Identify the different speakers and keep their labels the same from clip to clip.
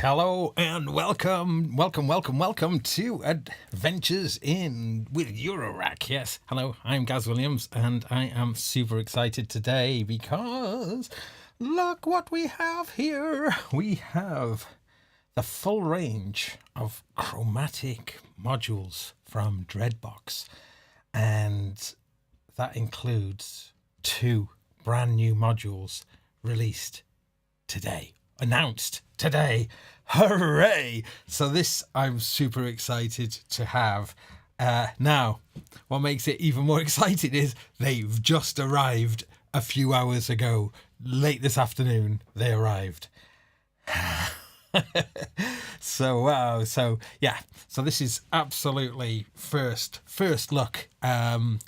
Speaker 1: Hello and welcome to Adventures in with Eurorack. Yes, hello, I'm Gaz Williams and I am super excited today because look what we have here. We have the full range of chromatic modules from Dreadbox, and that includes two brand new modules released today. Announced today. Hooray! So this I'm super excited to have. Now, what makes it even more exciting is they've just arrived a few hours ago. Late this afternoon, they arrived. So wow. So this is absolutely first look. And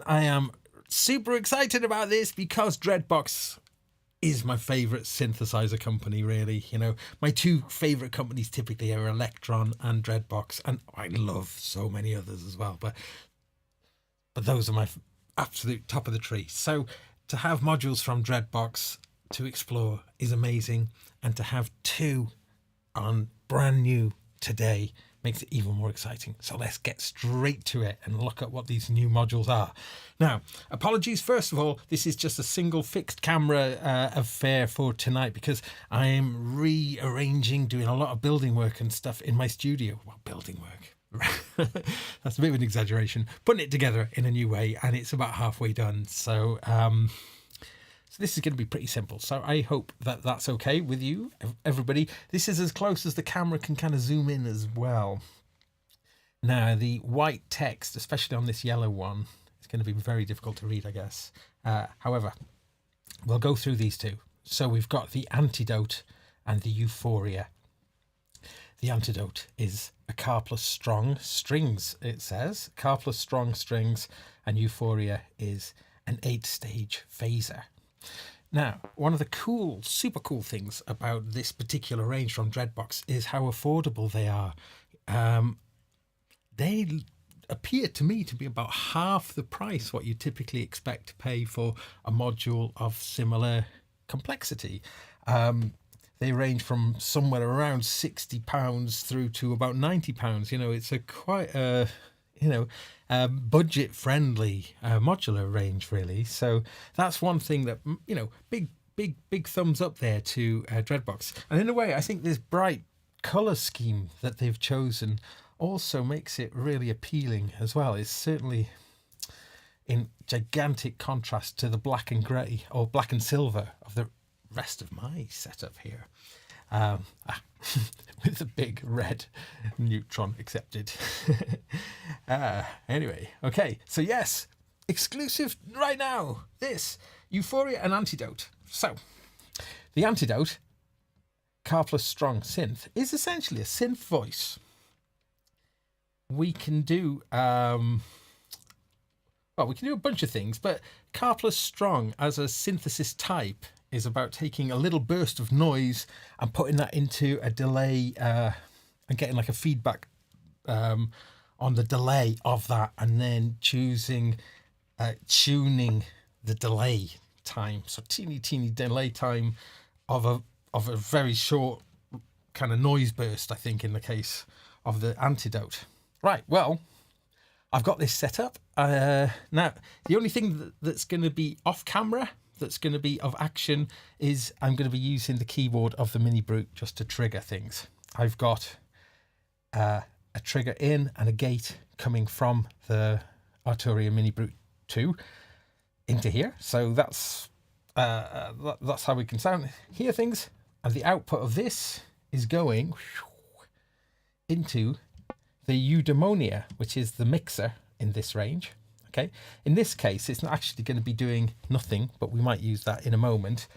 Speaker 1: I am super excited about this because Dreadbox is my favourite synthesizer company, really. You know, my two favourite companies typically are Electron and Dreadbox, and I love so many others as well, but those are my absolute top of the tree. So to have modules from Dreadbox to explore is amazing, and to have two on brand new today makes it even more exciting. So let's get straight to it and look at what these new modules are. Now, apologies, first of all, this is just a single fixed camera affair for tonight because I am rearranging, doing a lot of building work and stuff in my studio. Well, building work. That's a bit of an exaggeration. Putting it together in a new way, and it's about halfway done. So this is going to be pretty simple. So I hope that that's okay with you, everybody. This is as close as the camera can kind of zoom in as well. Now, the white text, especially on this yellow one, is going to be very difficult to read, I guess. However, we'll go through these two. So we've got the Antidote and the Euphoria. The Antidote is a car plus strong strings, it says. Car plus strong strings, and Euphoria is an 8-stage phaser. Now, one of the super cool things about this particular range from Dreadbox is how affordable they are. They appear to me to be about half the price what you typically expect to pay for a module of similar complexity. They range from somewhere around £60 through to about £90. You know, it's quite a budget-friendly modular range, really. So that's one thing that, you know, big thumbs up there to Dreadbox. And in a way, I think this bright colour scheme that they've chosen also makes it really appealing as well. It's certainly in gigantic contrast to the black and grey or black and silver of the rest of my setup here. With the big red neutron accepted. Anyway, okay, so yes, exclusive right now, this Euphoria and Antidote. So the Antidote car plus strong synth is essentially a synth voice. We can do we can do a bunch of things, but car plus strong as a synthesis type is about taking a little burst of noise and putting that into a delay and getting like a feedback on the delay of that, and then tuning the delay time. So teeny delay time of a very short kind of noise burst, I think, in the case of the Antidote. Right, well, I've got this set up. Now, the only thing that's going to be off camera, that's going to be of action, is I'm going to be using the keyboard of the Mini Brute just to trigger things. I've got a trigger in and a gate coming from the Arturia Mini Brute 2 into here. So that's how we can hear things. And the output of this is going into the Eudaimonia, which is the mixer in this range. Okay, in this case, it's not actually going to be doing nothing, but we might use that in a moment.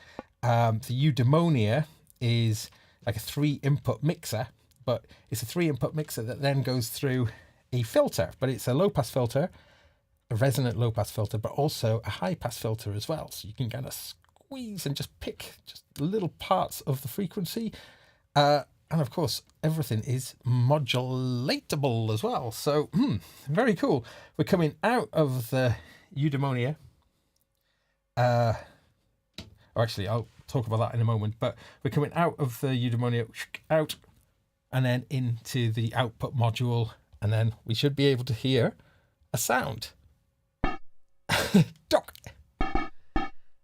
Speaker 1: The Eudaimonia is like a 3-input mixer, but it's a 3-input mixer that then goes through a filter, but it's a low-pass filter, a resonant low-pass filter, but also a high-pass filter as well. So you can kind of squeeze and just pick just little parts of the frequency. And of course, everything is modulatable as well. So, very cool. We're coming out of the Eudaimonia Or actually, I'll talk about that in a moment. But we're coming out of the eudaimonia, out, and then into the output module, and then we should be able to hear a sound. Doc.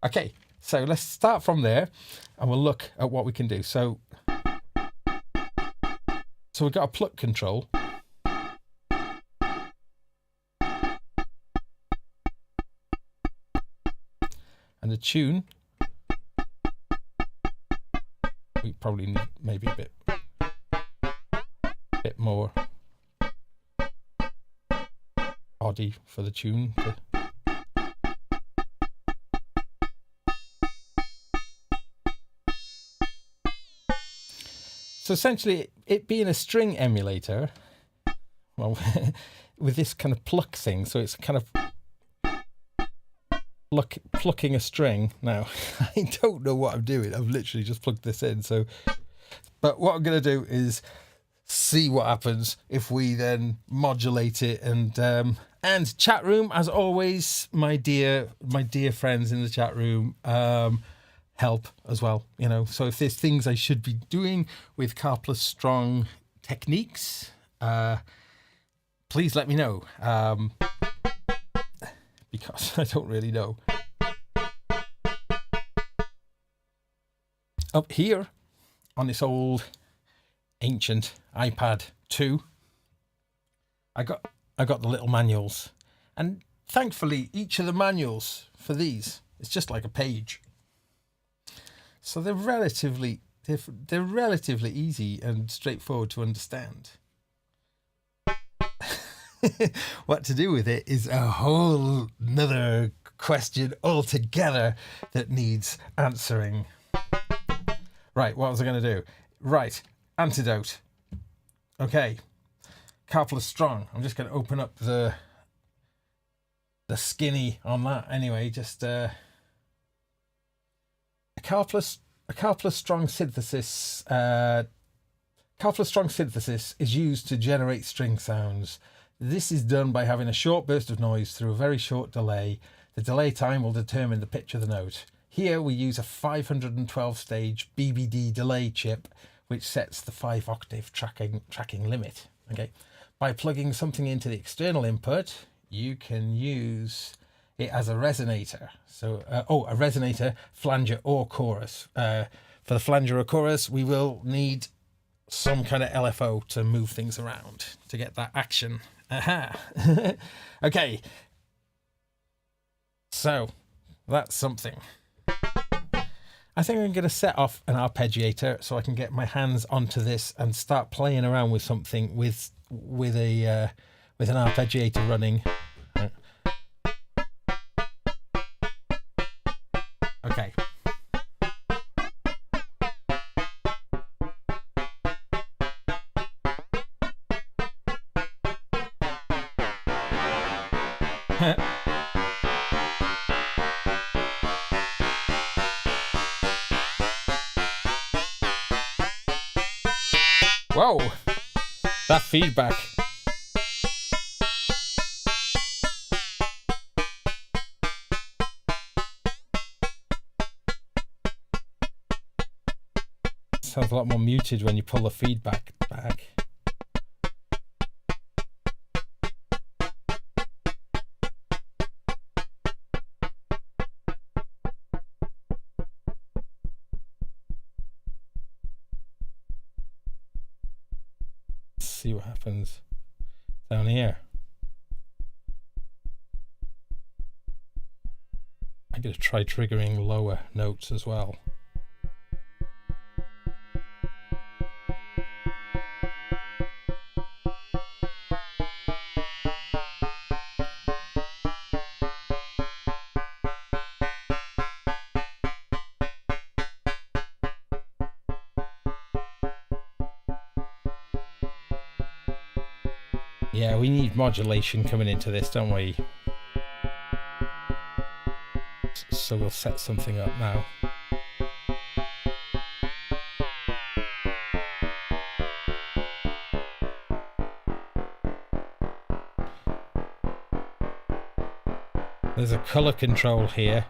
Speaker 1: Okay, so let's start from there, and we'll look at what we can do. So we've got a pluck control. And the tune, we probably need maybe a bit more body for the tune. So essentially, it being a string emulator, well, with this kind of pluck thing, so it's kind of plucking a string. Now, I don't know what I'm doing. I've literally just plugged this in. So, but what I'm going to do is see what happens if we then modulate it. And chat room, as always, my dear friends in the chat room, help as well. You know, so if there's things I should be doing with Carplus Strong techniques, please let me know. Because I don't really know. Up here on this old ancient iPad 2, I got the little manuals, and thankfully each of the manuals for these is just like a page. So they're relatively easy and straightforward to understand. What to do with it is a whole nother question altogether that needs answering. Right, what was I going to do? Right, Antidote. Okay, Carplus Strong. I'm just going to open up the skinny on that anyway. Just a Carplus Strong synthesis. Carplus Strong synthesis is used to generate string sounds. This is done by having a short burst of noise through a very short delay. The delay time will determine the pitch of the note. Here we use a 512 stage BBD delay chip, which sets the 5-octave tracking limit. Okay, by plugging something into the external input, you can use it as a resonator. So, a resonator, flanger, or chorus. For the flanger or chorus, we will need some kind of LFO to move things around to get that action. Aha. Okay. So that's something. I think I'm going to set off an arpeggiator so I can get my hands onto this and start playing around with something with an arpeggiator running. Okay. Whoa, that feedback. Sounds a lot more muted when you pull the feedback back. See what happens down here. I'm going to try triggering lower notes as well. Yeah, we need modulation coming into this, don't we? So we'll set something up now. There's a color control here.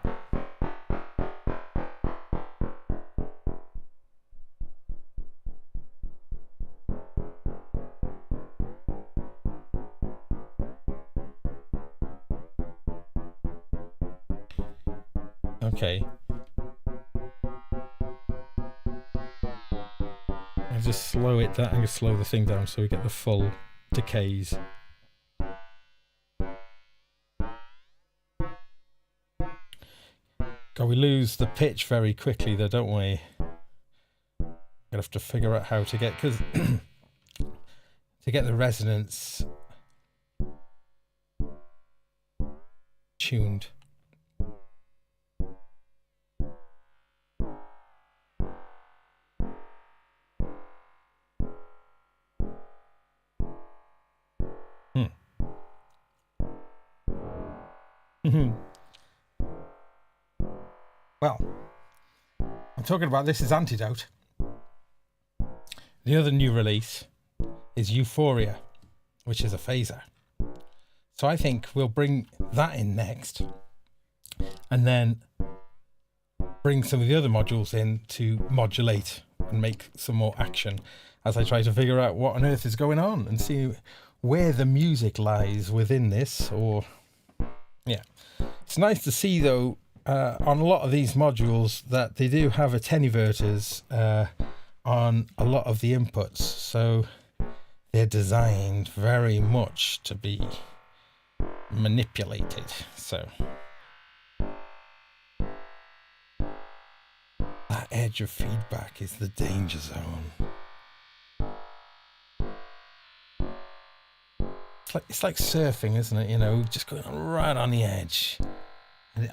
Speaker 1: Okay. I just slow it down. I'm going to slow the thing down so we get the full decays. God, we lose the pitch very quickly though, don't we? Gonna have to figure out how to get, because to get the resonance tuned. Well, I'm talking about this is Antidote. The other new release is Euphoria, which is a phaser. So I think we'll bring that in next, and then bring some of the other modules in to modulate and make some more action as I try to figure out what on earth is going on and see where the music lies within this. Or yeah, it's nice to see though on a lot of these modules that they do have attenuators on a lot of the inputs, so they're designed very much to be manipulated. So that edge of feedback is the danger zone. It's like surfing, isn't it? You know, just going right on the edge. And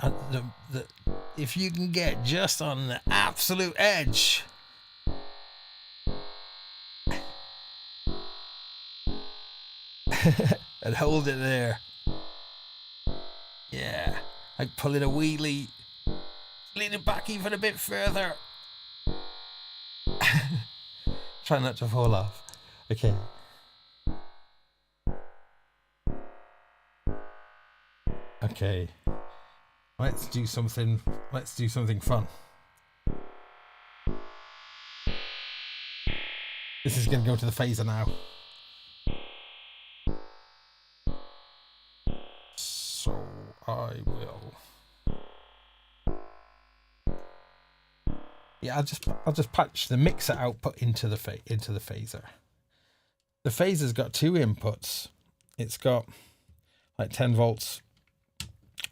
Speaker 1: if you can get just on the absolute edge, and hold it there. Yeah, like pulling a wheelie, lean it back even a bit further. Try not to fall off. Okay. Okay. Let's do something fun. This is going to go to the phaser now. So I will. Yeah, I'll just patch the mixer output into the phaser. The phaser's got two inputs. It's got like 10 volts,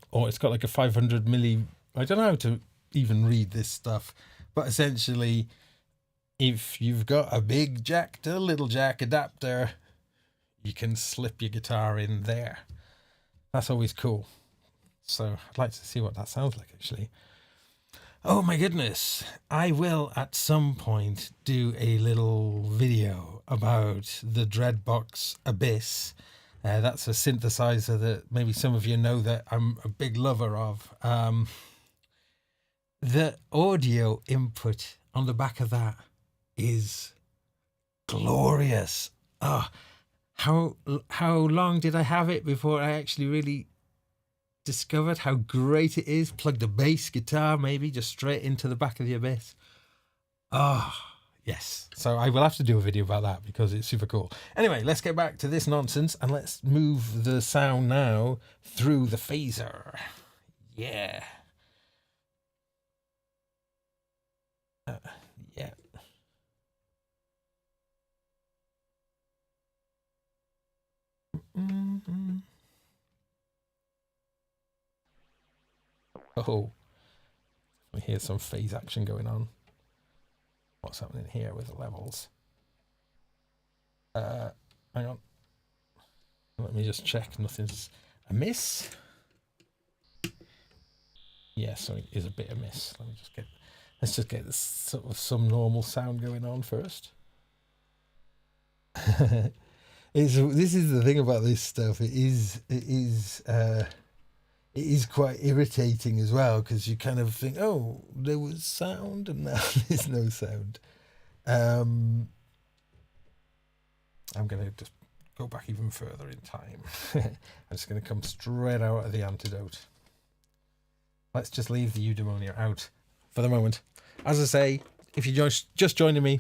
Speaker 1: or it's got like a 500 milli. I don't know how to even read this stuff, but essentially, if you've got a big jack to little jack adapter, you can slip your guitar in there. That's always cool. So I'd like to see what that sounds like, actually. Oh my goodness. I will at some point do a little video about the Dreadbox Abyss. That's a synthesizer that maybe some of you know that I'm a big lover of. The audio input on the back of that is glorious. Oh, how long did I have it before I actually really discovered how great it is? Plugged a bass guitar maybe just straight into the back of the Abyss. Oh, yes. So I will have to do a video about that because it's super cool. Anyway, let's get back to this nonsense and let's move the sound now through the phaser. Yeah. Yeah. Mm-hmm. Oh, we hear some phase action going on. What's happening here with the levels? Hang on. Let me just check nothing's amiss. Yeah, something is a bit amiss. Let's just get this sort of some normal sound going on first. This is the thing about this stuff. It is quite irritating as well, because you kind of think, oh, there was sound and now there's no sound. I'm going to just go back even further in time. I'm just going to come straight out of the Antidote. Let's just leave the eudaimonia out for the moment. As I say, if you're just joining me,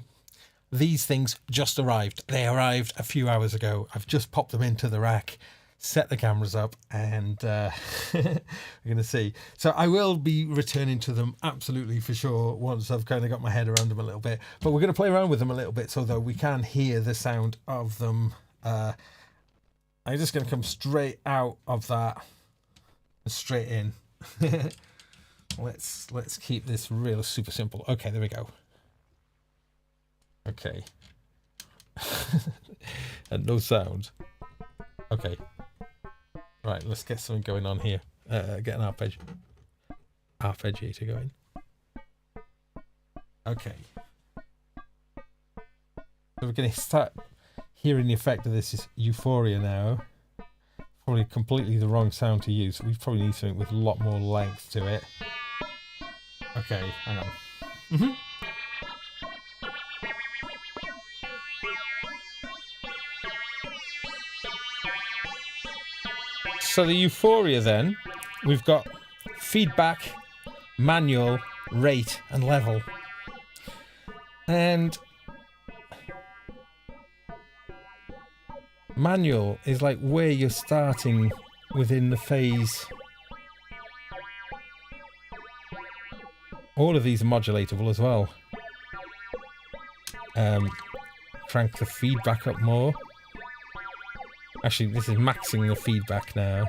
Speaker 1: these things just arrived. They arrived a few hours ago. I've just popped them into the rack. set the cameras up, and we're going to see. So I will be returning to them absolutely for sure once I've kind of got my head around them a little bit. But we're going to play around with them a little bit so that we can hear the sound of them. I'm just going to come straight out of that and straight in. Let's keep this real super simple. Okay, there we go. Okay. And no sound. Okay. Right, let's get something going on here. Get an arpeggiator going. Okay. So we're going to start hearing the effect of this Euphoria now. Probably completely the wrong sound to use. We probably need something with a lot more length to it. Okay, hang on. So the Euphoria then, we've got feedback, manual, rate, and level. And manual is like where you're starting within the phase. All of these are modulatable as well. Crank the feedback up more. Actually, this is maxing the feedback now.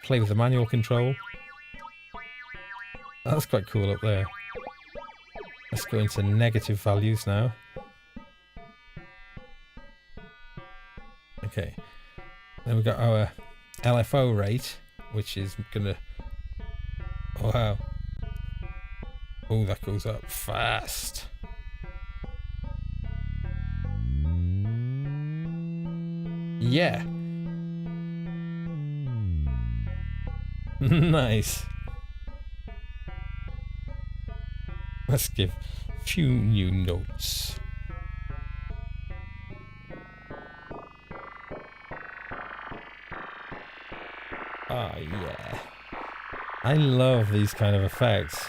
Speaker 1: Play with the manual control. That's quite cool up there. Let's go into negative values now. Okay. Then we've got our LFO rate, which is gonna... Oh, wow. Oh, that goes up fast. Yeah. Nice. Let's give a few new notes. Ah, yeah. I love these kind of effects.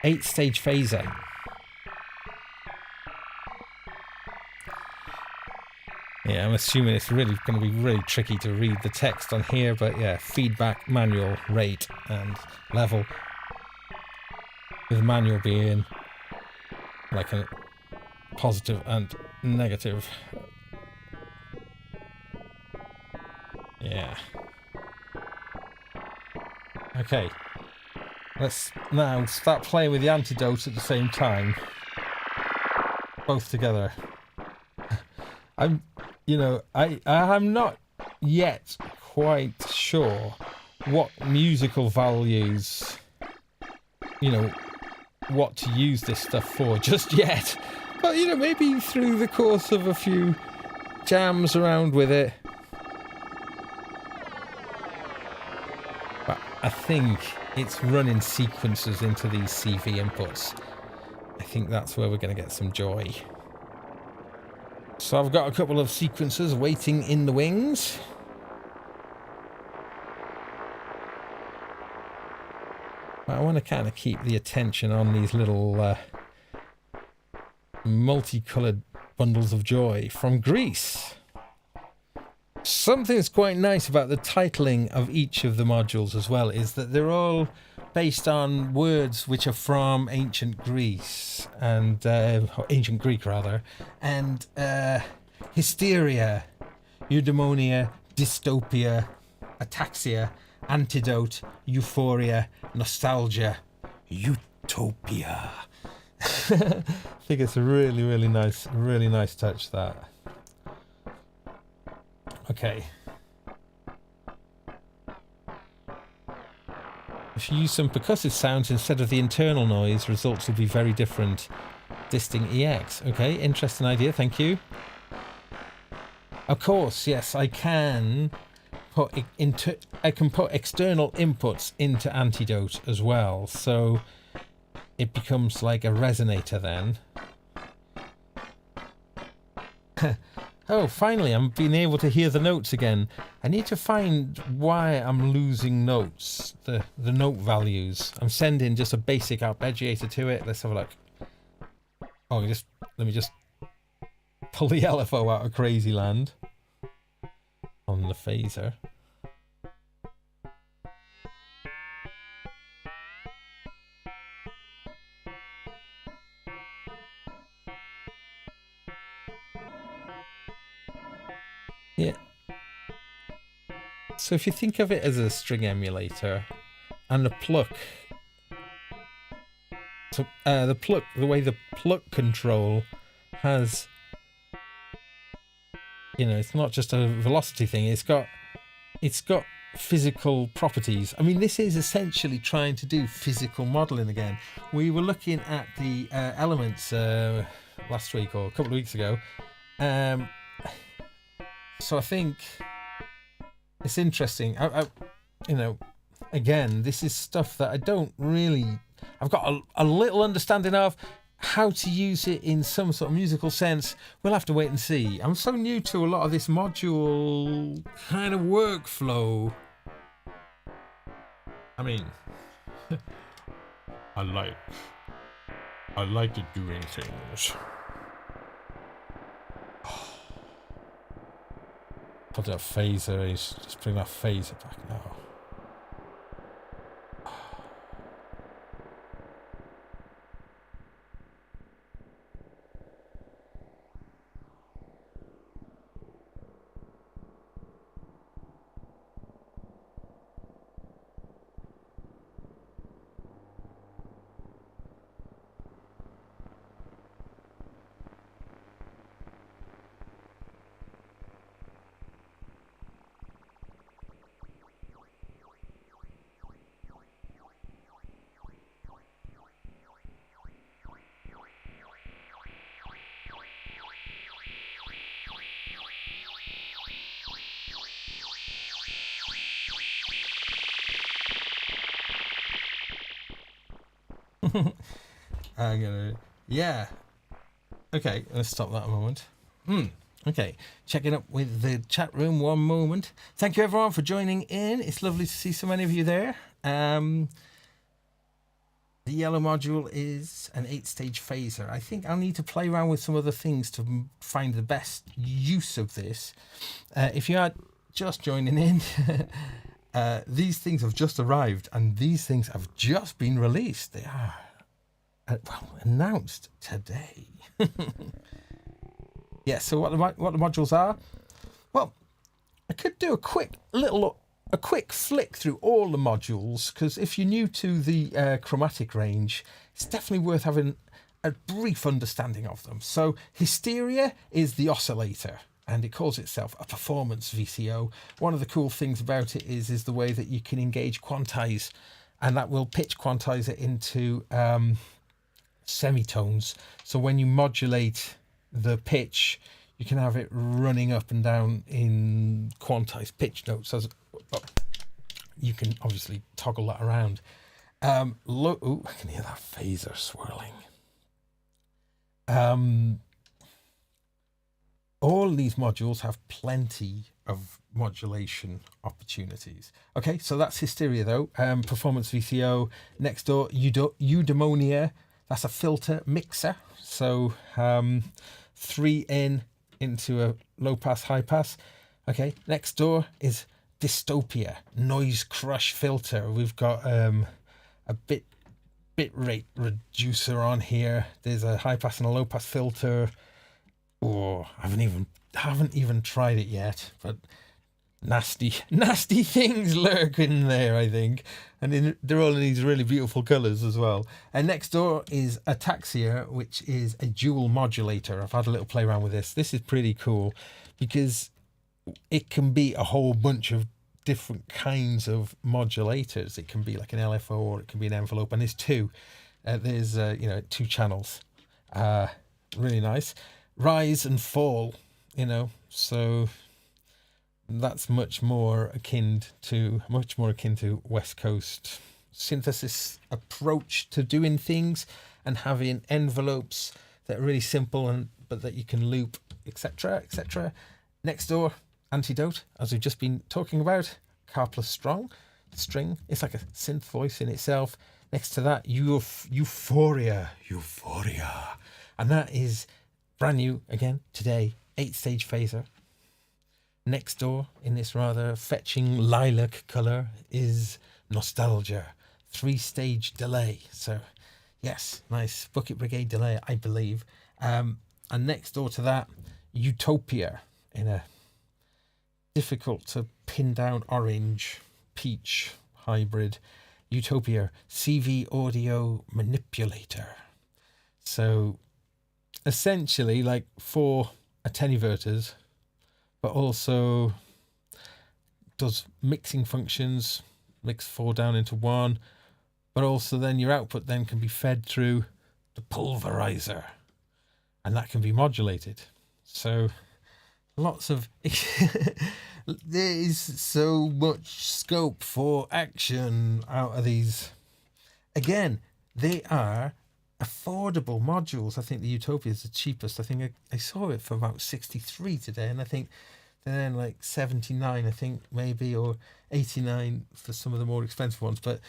Speaker 1: 8-stage phasing. Yeah, I'm assuming it's really going to be really tricky to read the text on here, but yeah, feedback, manual, rate, and level. With manual being like a positive and negative. Yeah. Okay. Let's now start playing with the Antidote at the same time. Both together. I'm not yet quite sure what musical values, what to use this stuff for just yet. But, maybe through the course of a few jams around with it. But I think it's running sequences into these CV inputs. I think that's where we're going to get some joy. So I've got a couple of sequences waiting in the wings. But I want to kind of keep the attention on these little multicoloured bundles of joy from Greece. Something that's quite nice about the titling of each of the modules as well is that they're all based on words which are from ancient Greece and ancient Greek rather, and hysteria, eudaimonia, dystopia, ataxia, antidote, euphoria, nostalgia, utopia. I think it's a really nice touch, that. Okay. If you use some percussive sounds instead of the internal noise, results will be very different. Disting EX. Okay, interesting idea, thank you. Of course, yes, I can put external inputs into Antidote as well, so it becomes like a resonator then. Oh, finally, I'm being able to hear the notes again. I need to find why I'm losing notes, the note values. I'm sending just a basic arpeggiator to it. Let's have a look. Oh, let me just pull the LFO out of crazy land. on the phaser. Yeah. So if you think of it as a string emulator and the pluck, so the way the pluck control has, you know, it's not just a velocity thing. It's got physical properties. I mean, this is essentially trying to do physical modeling again. We were looking at the elements last week or a couple of weeks ago. So I think it's interesting. You know, again, this is stuff that I don't really... I've got a little understanding of how to use it in some sort of musical sense. We'll have to wait and see. I'm so new to a lot of this module kind of workflow. I mean, I like it doing things. Put that phaser, just bring that phaser back now. Yeah. Okay, let's stop that a moment. Okay, checking up with the chat room one moment. Thank you everyone for joining in. It's lovely to see so many of you there. The yellow module is an 8-stage phaser. I think I'll need to play around with some other things to find the best use of this. If you are just joining in, these things have just arrived and these things have just been released. They are announced today. Yeah, so what the modules are? Well, I could do a quick flick through all the modules, because if you're new to the Chromatic range, it's definitely worth having a brief understanding of them. So Hysteria is the oscillator, and it calls itself a performance VCO. One of the cool things about it is the way that you can engage quantize, and that will pitch quantize it into semitones. So when you modulate the pitch, you can have it running up and down in quantized pitch notes. You can obviously toggle that around. Ooh, I can hear that phaser swirling. All these modules have plenty of modulation opportunities. Okay, so that's Hysteria though. Performance VCO. Next door, Eudaimonia. That's a filter mixer. So 3 in into a low pass, high pass. Okay, next door is Dystopia, noise crush filter. We've got a bit rate reducer on here. There's a high pass and a low pass filter. Oh, I haven't even tried it yet, but nasty things lurk in there, I think. And they're all in these really beautiful colours as well. And next door is Ataxia, which is a dual modulator. I've had a little play around with this. This is pretty cool because it can be a whole bunch of different kinds of modulators. It can be like an LFO or it can be an envelope, and there's two. There's 2 channels. Really nice. Rise and fall, so that's much more akin to West Coast synthesis approach to doing things and having envelopes that are really simple but that you can loop, etc. Next door, Antidote, as we've just been talking about, car plus string. It's like a synth voice in itself. Next to that, Euphoria, and that is brand new again today, 8-stage phaser. Next door, in this rather fetching lilac colour, is Nostalgia. 3-stage delay. So, yes, nice Bucket Brigade delay, I believe. And next door to that, Utopia, in a difficult to pin down orange peach hybrid. Utopia CV audio manipulator. So essentially like 4 attenuators, but also does mixing functions, mix 4 down into 1, but also then your output then can be fed through the pulverizer, and that can be modulated. So lots of there is so much scope for action out of these. Again, they are affordable modules. I think the Utopia is the cheapest. I think I saw it for about 63 today, and I think they're then like 79, I think, maybe, or 89 for some of the more expensive ones. But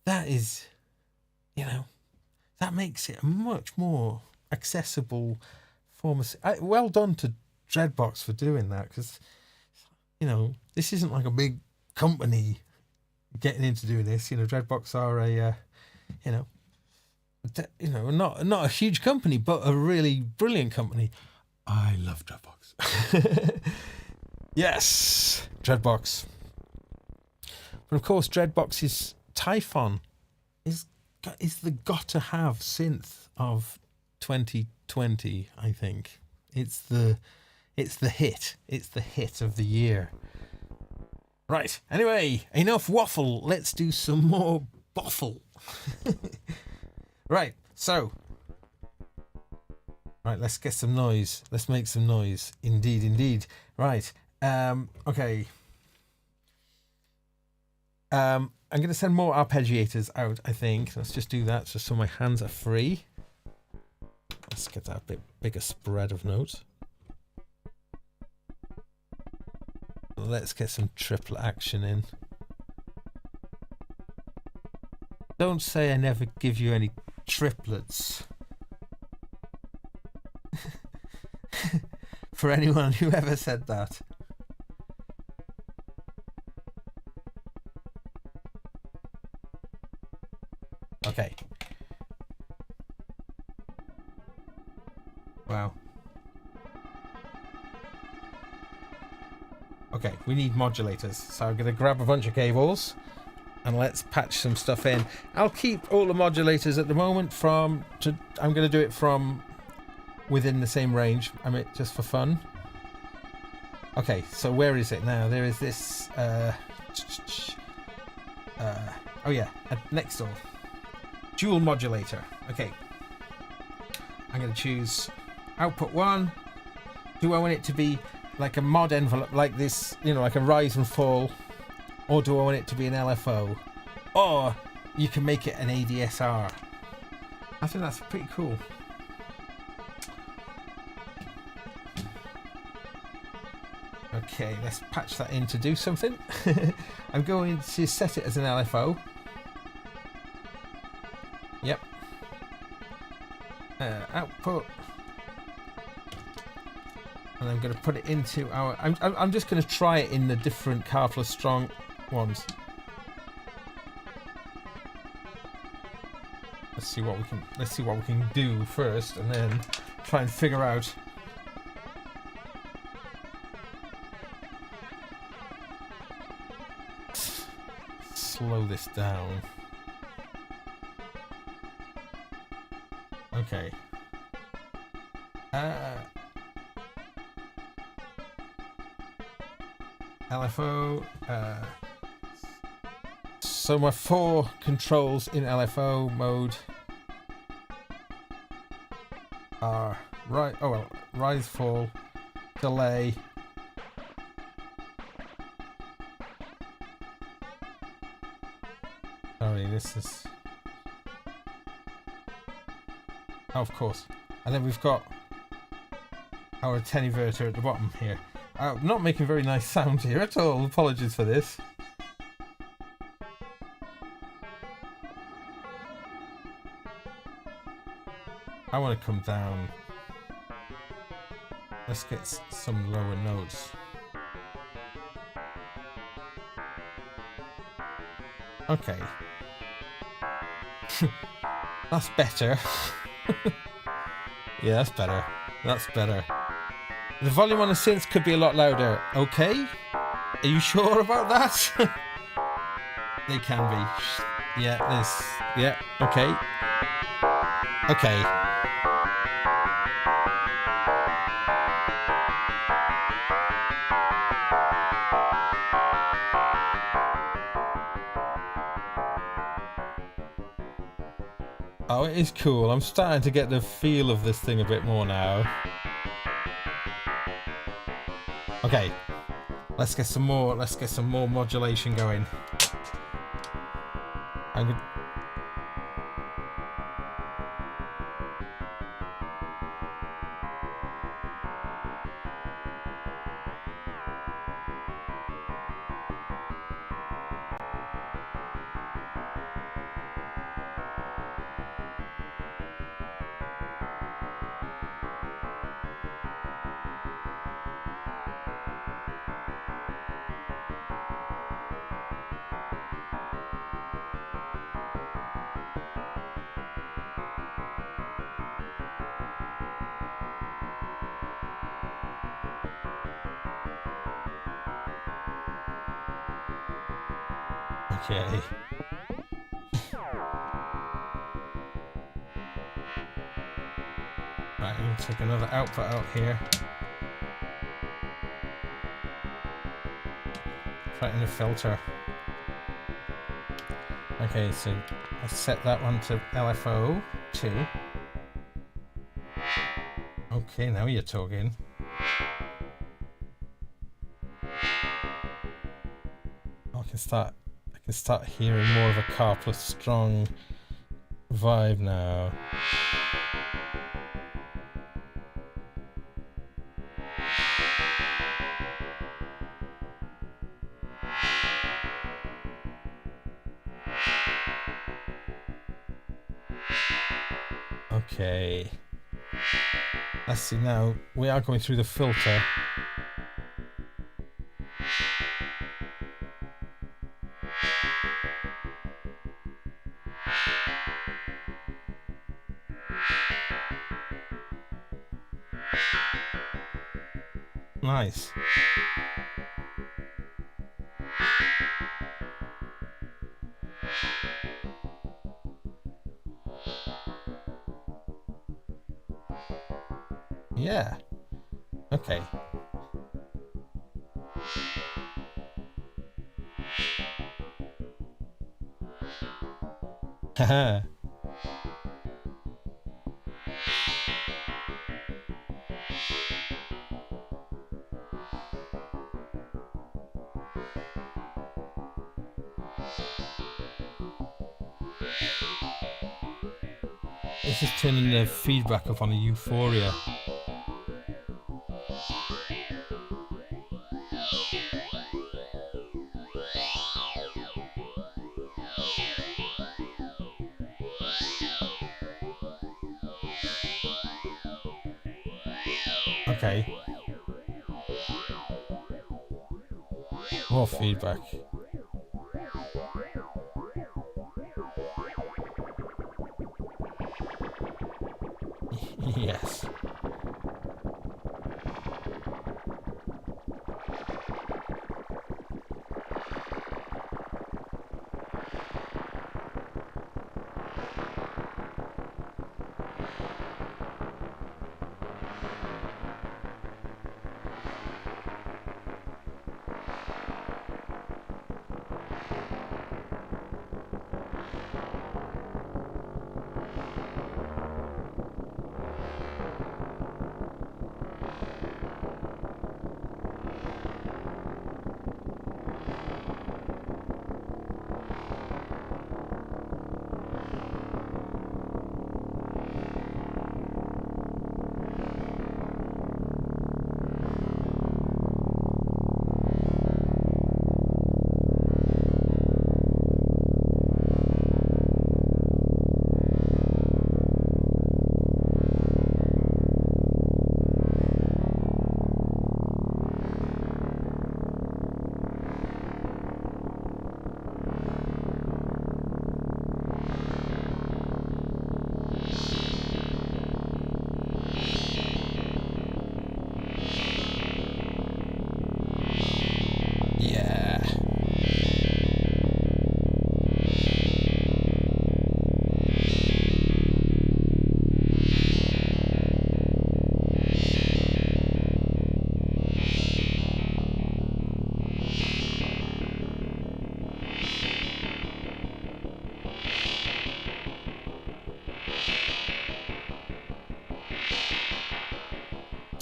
Speaker 1: that is, that makes it a much more accessible form of... well done to Dreadbox for doing that, because, this isn't like a big company getting into doing this. Dreadbox are a, not a huge company, but a really brilliant company. I love Dreadbox. Yes, Dreadbox. But of course, Dreadbox's Typhon is the got-to-have synth of 2020, I think. It's the hit. It's the hit of the year. Right, anyway, enough waffle. Let's do some more boffle. Right, let's get some noise. Let's make some noise. Indeed. Right, okay. I'm going to send more arpeggiators out, I think. Let's just do that just so my hands are free. Let's get that a bit bigger spread of notes. Let's get some triple action in. Don't say I never give you any triplets. For anyone who ever said that. Okay. Wow. Okay, we need modulators. So I'm going to grab a bunch of cables and let's patch some stuff in. I'll keep all the modulators at the moment I'm going to do it from within the same range. I mean, just for fun. Okay, so where is it now? There is this... oh yeah, next door. Dual modulator. Okay. I'm going to choose output 1. Do I want it to be like a mod envelope like this, like a rise and fall, or do I want it to be an LFO? Or you can make it an ADSR. I think that's pretty cool. Okay, let's patch that in to do something. I'm going to set it as an LFO. Yep. Output. And I'm going to put it into our... I'm just going to try it in the different Car Plus Strong ones. Let's see what we can do first, and then try and figure out. Slow this down. Okay. LFO. So my 4 controls in LFO mode are rise, fall, delay, sorry, this is, oh, of course, and then we've got our attenuator at the bottom here. I'm not making very nice sound here at all. Apologies for this. I want to come down. Let's get some lower notes. Okay. That's better. Yeah, that's better. That's better. The volume on the synths could be a lot louder. Okay? Are you sure about that? They can be. Yeah, this. Yeah, okay. Okay. Oh, it is cool. I'm starting to get the feel of this thing a bit more now. Okay. Let's get some more modulation going. Okay. Right, I'm going to take another output out here. Right in the filter. Okay, so I set that one to LFO 2. Okay, now you're talking. I can start hearing more of a car plus strong vibe now. Okay. Let's see now. We are going through the filter. Nice. Yeah. Okay. Haha. This is turning the feedback up on a Euphoria. Okay. More feedback. Yes.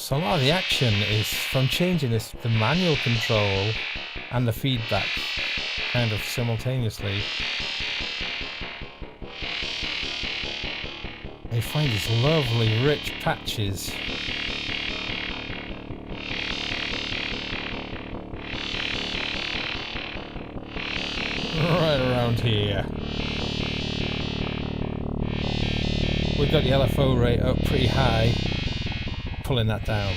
Speaker 1: So a lot of the action is from changing this, the manual control and the feedback kind of simultaneously. You find these lovely rich patches. Right around here. We've got the LFO rate up pretty high, pulling that down.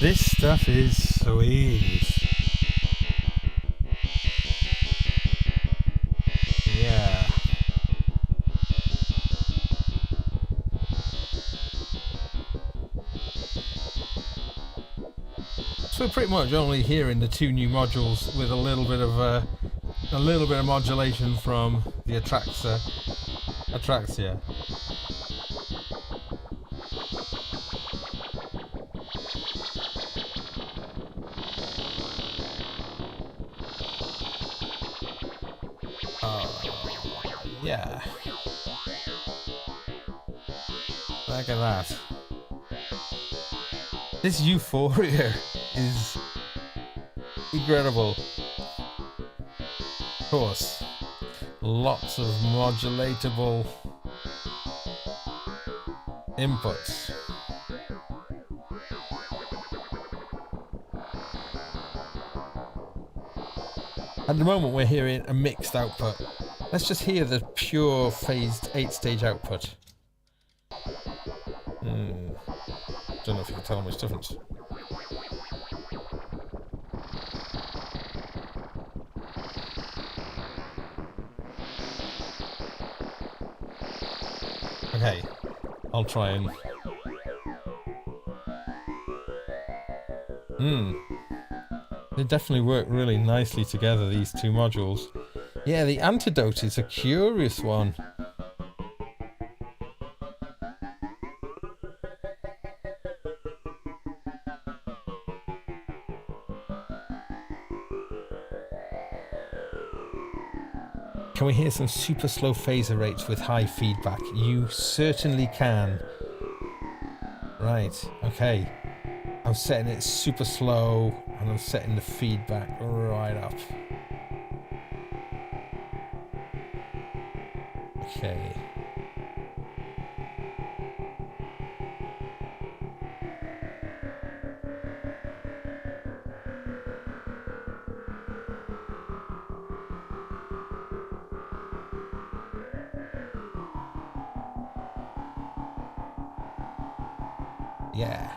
Speaker 1: This stuff is sweet. Yeah. So we're pretty much only hearing the two new modules with a little bit of modulation from the Atraxia. Yeah. Look at that. This Euphoria is incredible. Of course, lots of modulatable inputs. At the moment we're hearing a mixed output. Let's just hear the pure phased 8-stage output. Don't know if you can tell much difference. Okay, I'll try and... They definitely work really nicely together, these two modules. Yeah, the Antidote is a curious one. Can we hear some super slow phaser rates with high feedback? You certainly can. Right, okay. I'm setting it super slow and I'm setting the feedback right up. Okay. Yeah.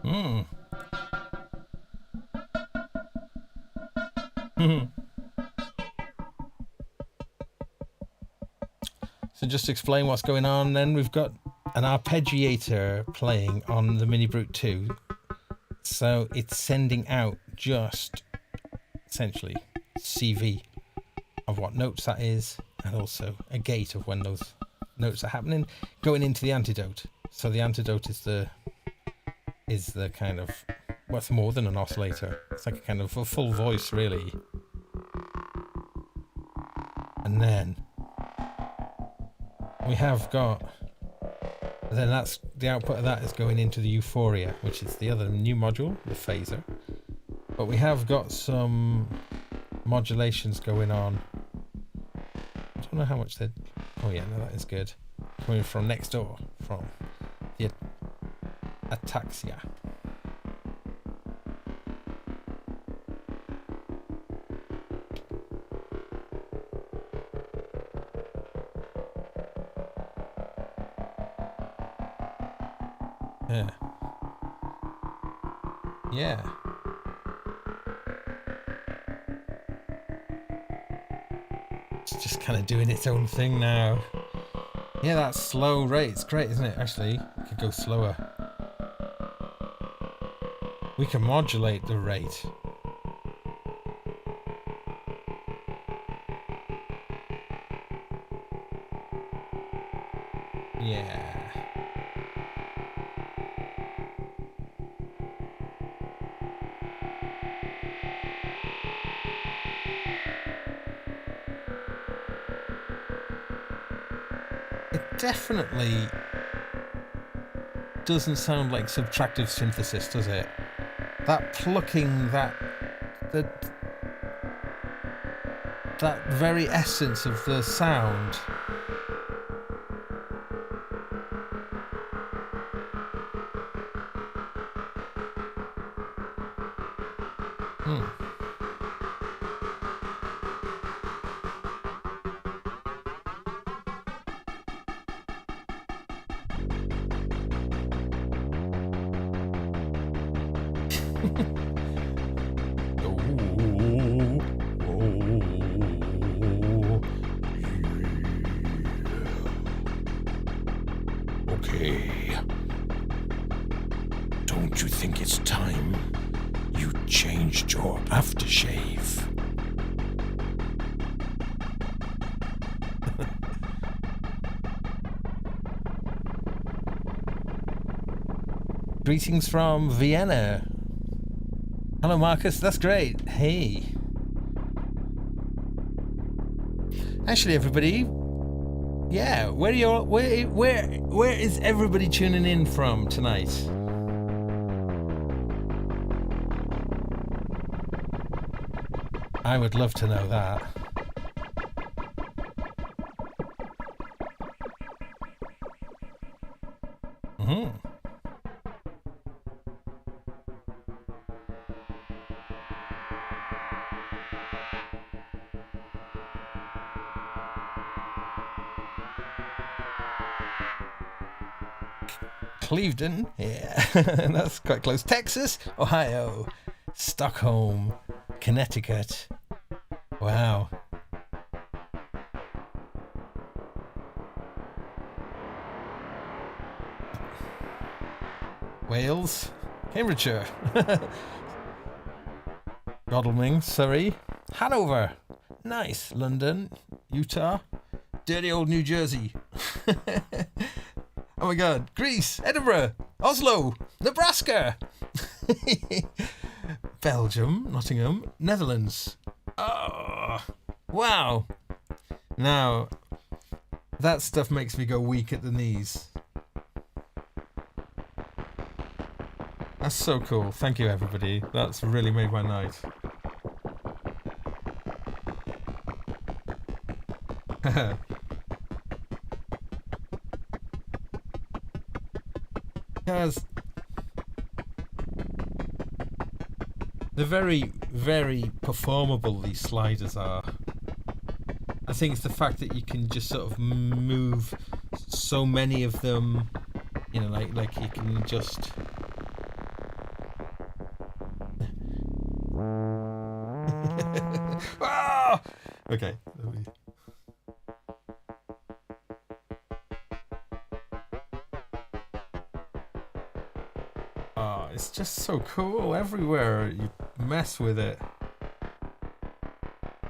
Speaker 1: Hmm. So just to explain what's going on, then we've got an arpeggiator playing on the Mini Brute 2. So it's sending out just essentially CV of what notes that is, and also a gate of when those notes are happening, going into the Antidote. So the Antidote is the kind of, what's more than an oscillator. It's like a kind of a full voice, really. And then we have got, then that's the output of that is going into the Euphoria, which is the other new module, the phaser. But we have got some modulations going on. I don't know how much they're, oh yeah, no, that is good. Coming from next door, from the Ataxia. Yeah. Yeah. It's just kind of doing its own thing now. Yeah, that slow rate, it's great, isn't it? Actually, it could go slower. We can modulate the rate. Yeah. It definitely doesn't sound like subtractive synthesis, does it? That plucking, that very essence of the sound. Okay. Don't you think it's time you changed your aftershave? Greetings from Vienna. Hello, Marcus. That's great. Hey. Actually, everybody, yeah, where is everybody tuning in from tonight? I would love to know that. Cleveland, yeah, that's quite close. Texas, Ohio, Stockholm, Connecticut. Wow. Wales, Cambridgeshire, Godalming, Surrey, Hanover, nice, London, Utah, dirty old New Jersey. Oh my god, Greece, Edinburgh, Oslo, Nebraska, Belgium, Nottingham, Netherlands. Oh, wow. Now, that stuff makes me go weak at the knees. That's so cool. Thank you, everybody. That's really made my night. Because they're very, very performable, these sliders are. I think it's the fact that you can just sort of move so many of them, you know, like you can just Ah! Okay. Oh, it's just so cool everywhere you mess with it.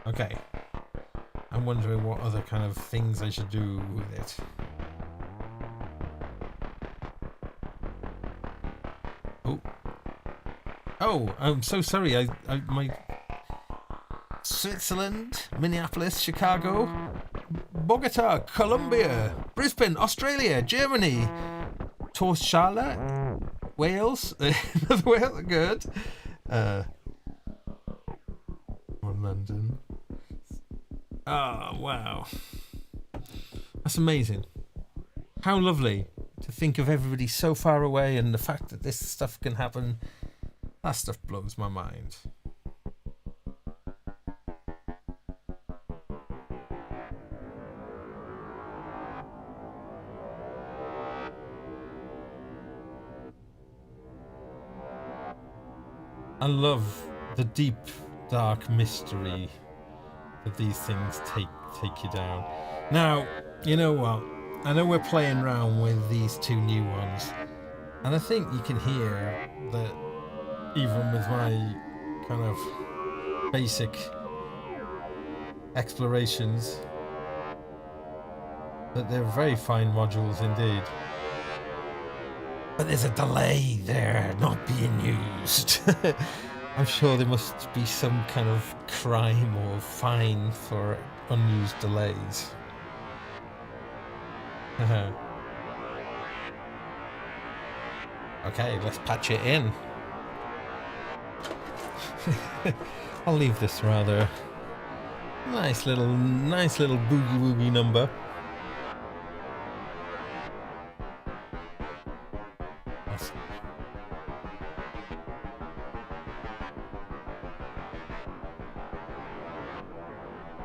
Speaker 1: Okay. I'm wondering what other kind of things I should do with it. Oh. Oh, I'm so sorry. My Switzerland, Minneapolis, Chicago, Bogota, Colombia, Brisbane, Australia, Germany, Torshala, Wales, another Wales, good. London. Oh, wow. That's amazing. How lovely to think of everybody so far away, and the fact that this stuff can happen, that stuff blows my mind. I love the deep, dark mystery that these things take you down. Now, you know what? I know we're playing around with these two new ones, and I think you can hear that even with my kind of basic explorations, that they're very fine modules indeed. But there's a delay there not being used. I'm sure there must be some kind of crime or fine for unused delays. Okay, let's patch it in. I'll leave this rather nice little boogie woogie number.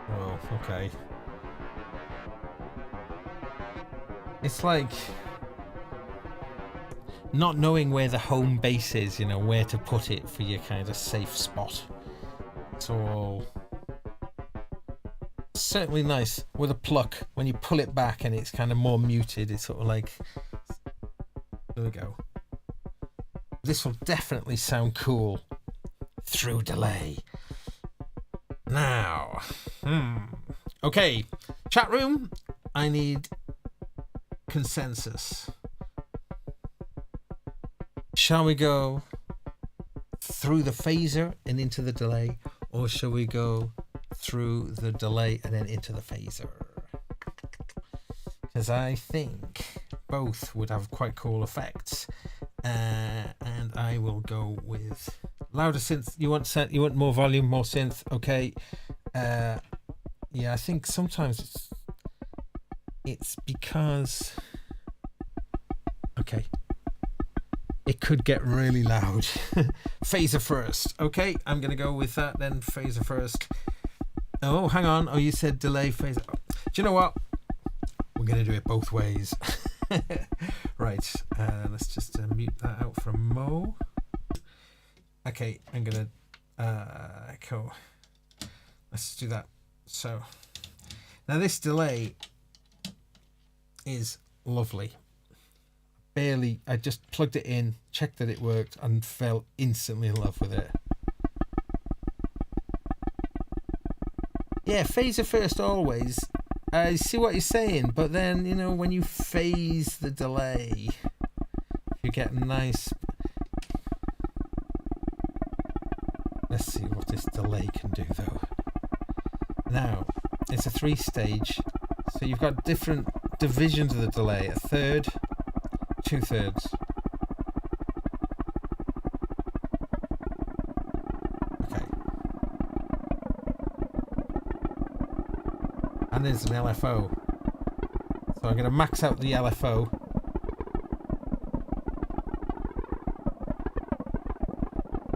Speaker 1: Well, okay. It's like not knowing where the home base is, you know, where to put it for your kind of safe spot. It's all certainly nice with a pluck. When you pull it back and it's kind of more muted, it's sort of like, there we go. This will definitely sound cool through delay. Now, okay, chat room, I need consensus. Shall we go through the phaser and into the delay, or shall we go through the delay and then into the phaser? Because I think both would have quite cool effects, and I will go with louder synth. You want more volume, more synth? Okay. Yeah, I think sometimes it's because, okay, it could get really loud. Phaser first. Okay, I'm going to go with that then. Phaser first. Oh, hang on. Oh, you said delay, phaser. Oh, do you know what? We're going to do it both ways. Right. Let's just mute that out for a mo. Okay, I'm going to... cool. Let's do that. So, now this delay is lovely. I just plugged it in, checked that it worked, and fell instantly in love with it. Yeah, phaser first always. I see what you're saying, but then, you know, when you phase the delay, you get a nice... Let's see what this delay can do, though. Now, it's a 3-stage, so you've got different divisions of the delay. A third, 2/3. Okay. And there's an LFO. So I'm going to max out the LFO.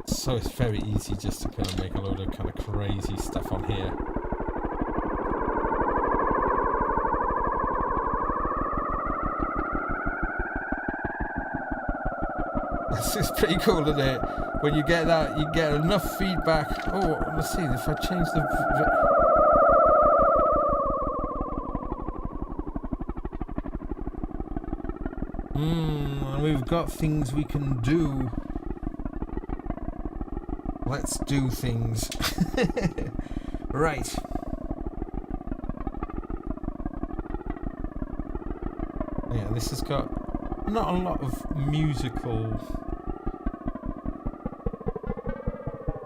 Speaker 1: So it's very easy just to kind of make a load of kind of crazy stuff on here. This is pretty cool, isn't it? When you get that, you get enough feedback. Oh, let's see if I change the. And we've got things we can do. Let's do things. Right. Yeah, this has got not a lot of musical.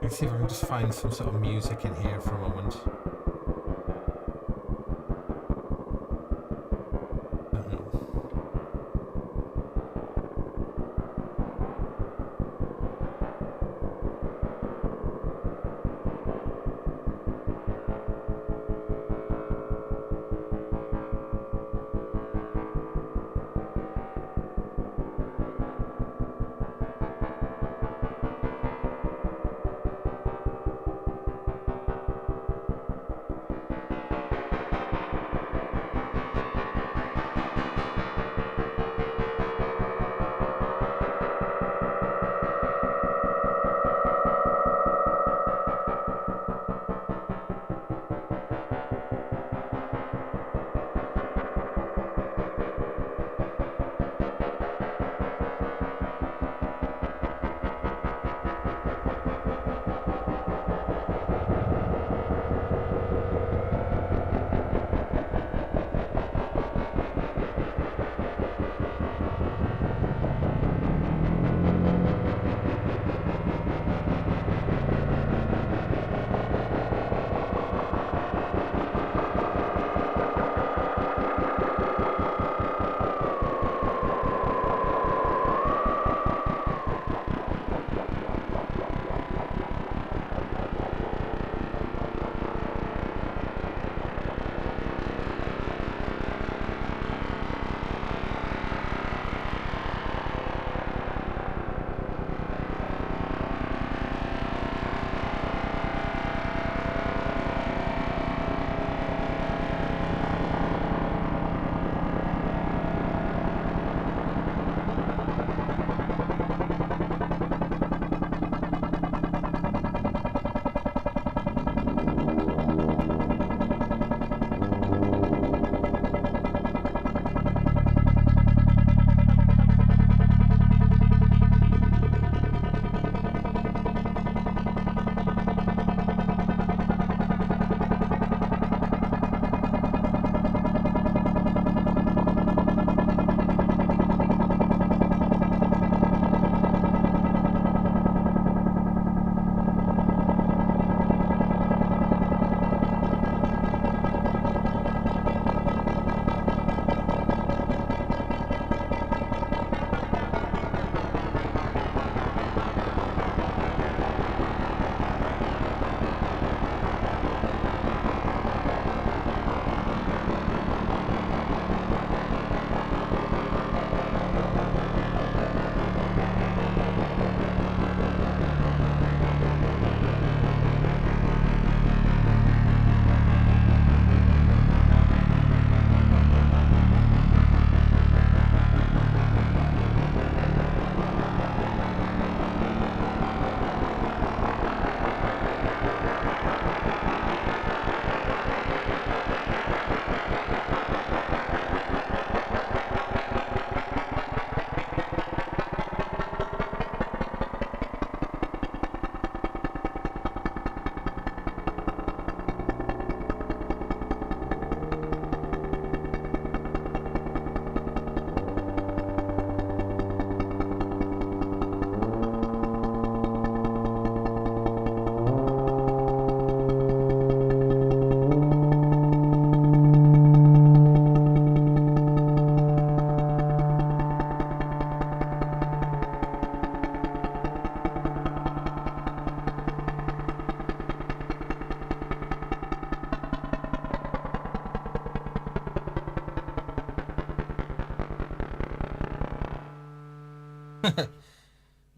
Speaker 1: Let's see if I can just find some sort of music in here for a moment.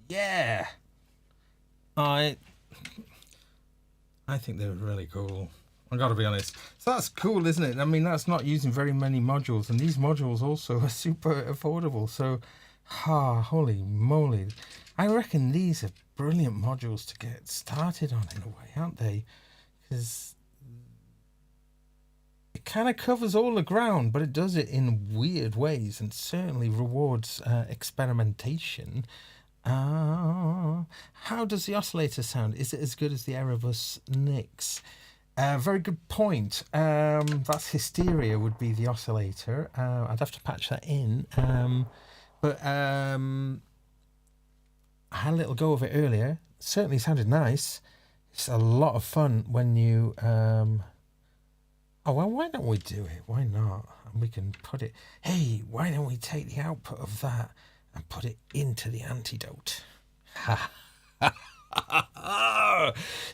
Speaker 1: Yeah. I think they're really cool. I gotta be honest. So that's cool, isn't it? I mean, that's not using very many modules, and these modules also are super affordable. So Holy moly. I reckon these are brilliant modules to get started on in a way, aren't they? Because it kind of covers all the ground, but it does it in weird ways and certainly rewards experimentation. How does the oscillator sound? Is it as good as the Erebus Nix? Very good point. That's Hysteria would be the oscillator. I'd have to patch that in. But I had a little go of it earlier. Certainly sounded nice. It's a lot of fun when you... oh, well, why don't we do it? Why not? And we can put it... Hey, why don't we take the output of that and put it into the Antidote?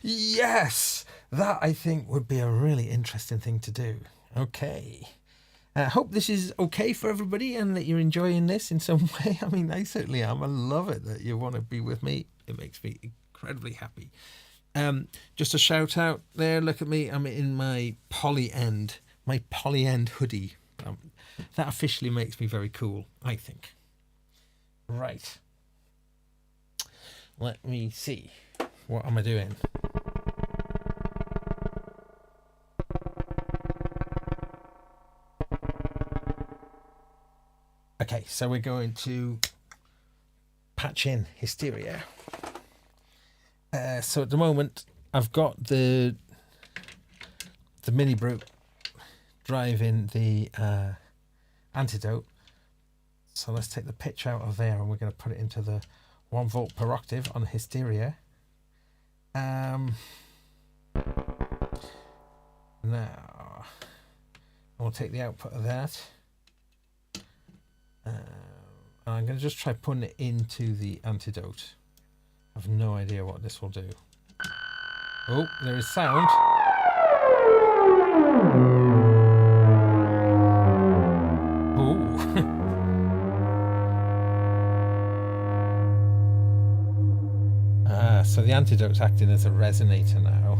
Speaker 1: Yes! That, I think, would be a really interesting thing to do. Okay. I hope this is okay for everybody and that you're enjoying this in some way. I mean, I certainly am. I love it that you want to be with me. It makes me incredibly happy. Just a shout out there. Look at me. I'm in my poly end hoodie. That officially makes me very cool, I think. Right. Let me see. What am I doing? Okay, so we're going to patch in Hysteria. So at the moment, I've got the mini brute driving the Antidote. So let's take the pitch out of there and we're going to put it into the 1 volt per octave on Hysteria. Now, I'll take the output of that. I'm going to just try putting it into the Antidote. I have no idea what this will do. Oh, there is sound. Oh. So the Antidote's acting as a resonator now.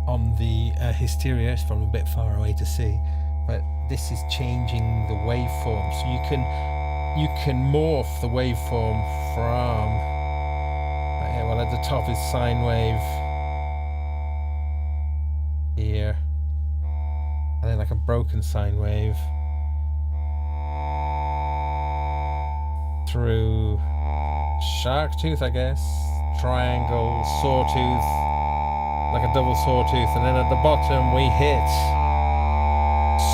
Speaker 1: On the Hysteria, it's from a bit far away to see, but this is changing the waveform, so you can morph the waveform from well, at the top is sine wave here, and then like a broken sine wave through shark tooth, I guess, triangle, sawtooth, like a double sawtooth, and then at the bottom we hit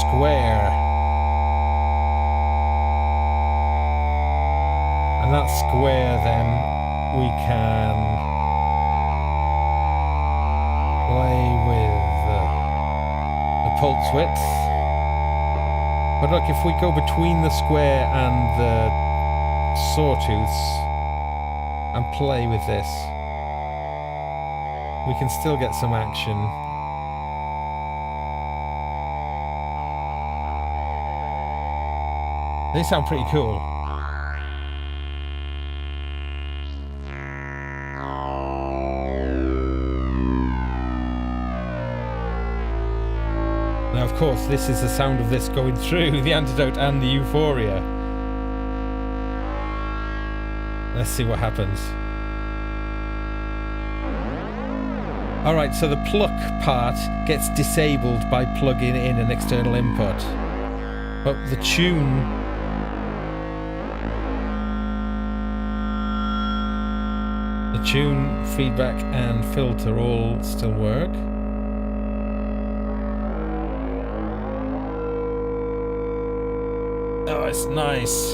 Speaker 1: square, and that square then we can play with the pulse width. But look, if we go between the square and the sawtooths and play with this, we can still get some action. They sound pretty cool. Now, of course, this is the sound of this going through the Antidote and the Euphoria. Let's see what happens. Alright, so the pluck part gets disabled by plugging in an external input. But the tune... the tune, feedback and filter all still work. Oh, it's nice.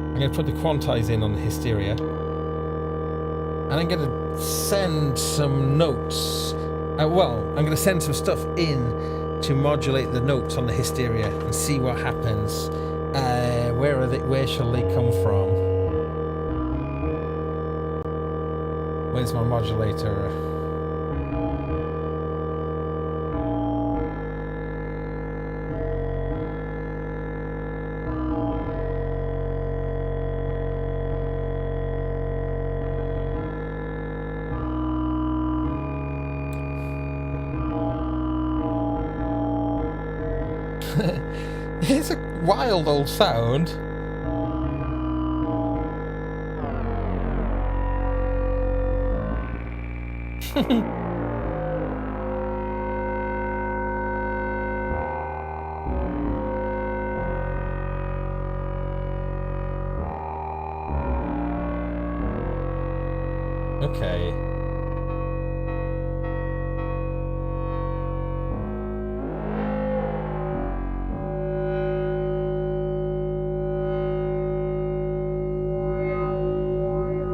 Speaker 1: I'm going to put the quantize in on the Hysteria. And I'm going to send some notes. Well, I'm going to send some stuff in to modulate the notes on the Hysteria and see what happens. Where are they? Where shall they come from? Where's my modulator? It's a wild old sound. Okay.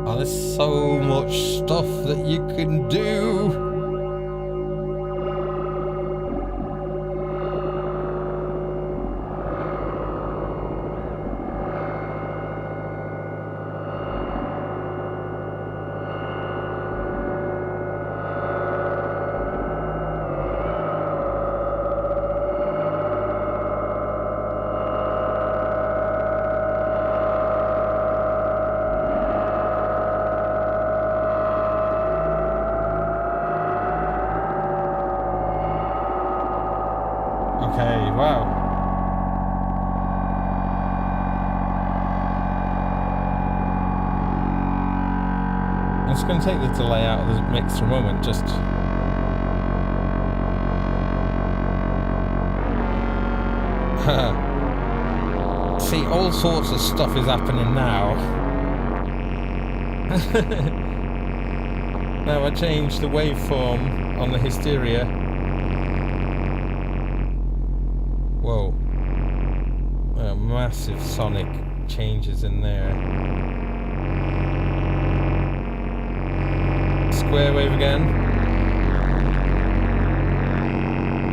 Speaker 1: Oh, there's so much stuff that you can do. Okay, wow. I'm just going to take the delay out of the mix for a moment, just... See, all sorts of stuff is happening now. Now I changed the waveform on the Hysteria. Whoa. Massive sonic changes in there. Square wave again.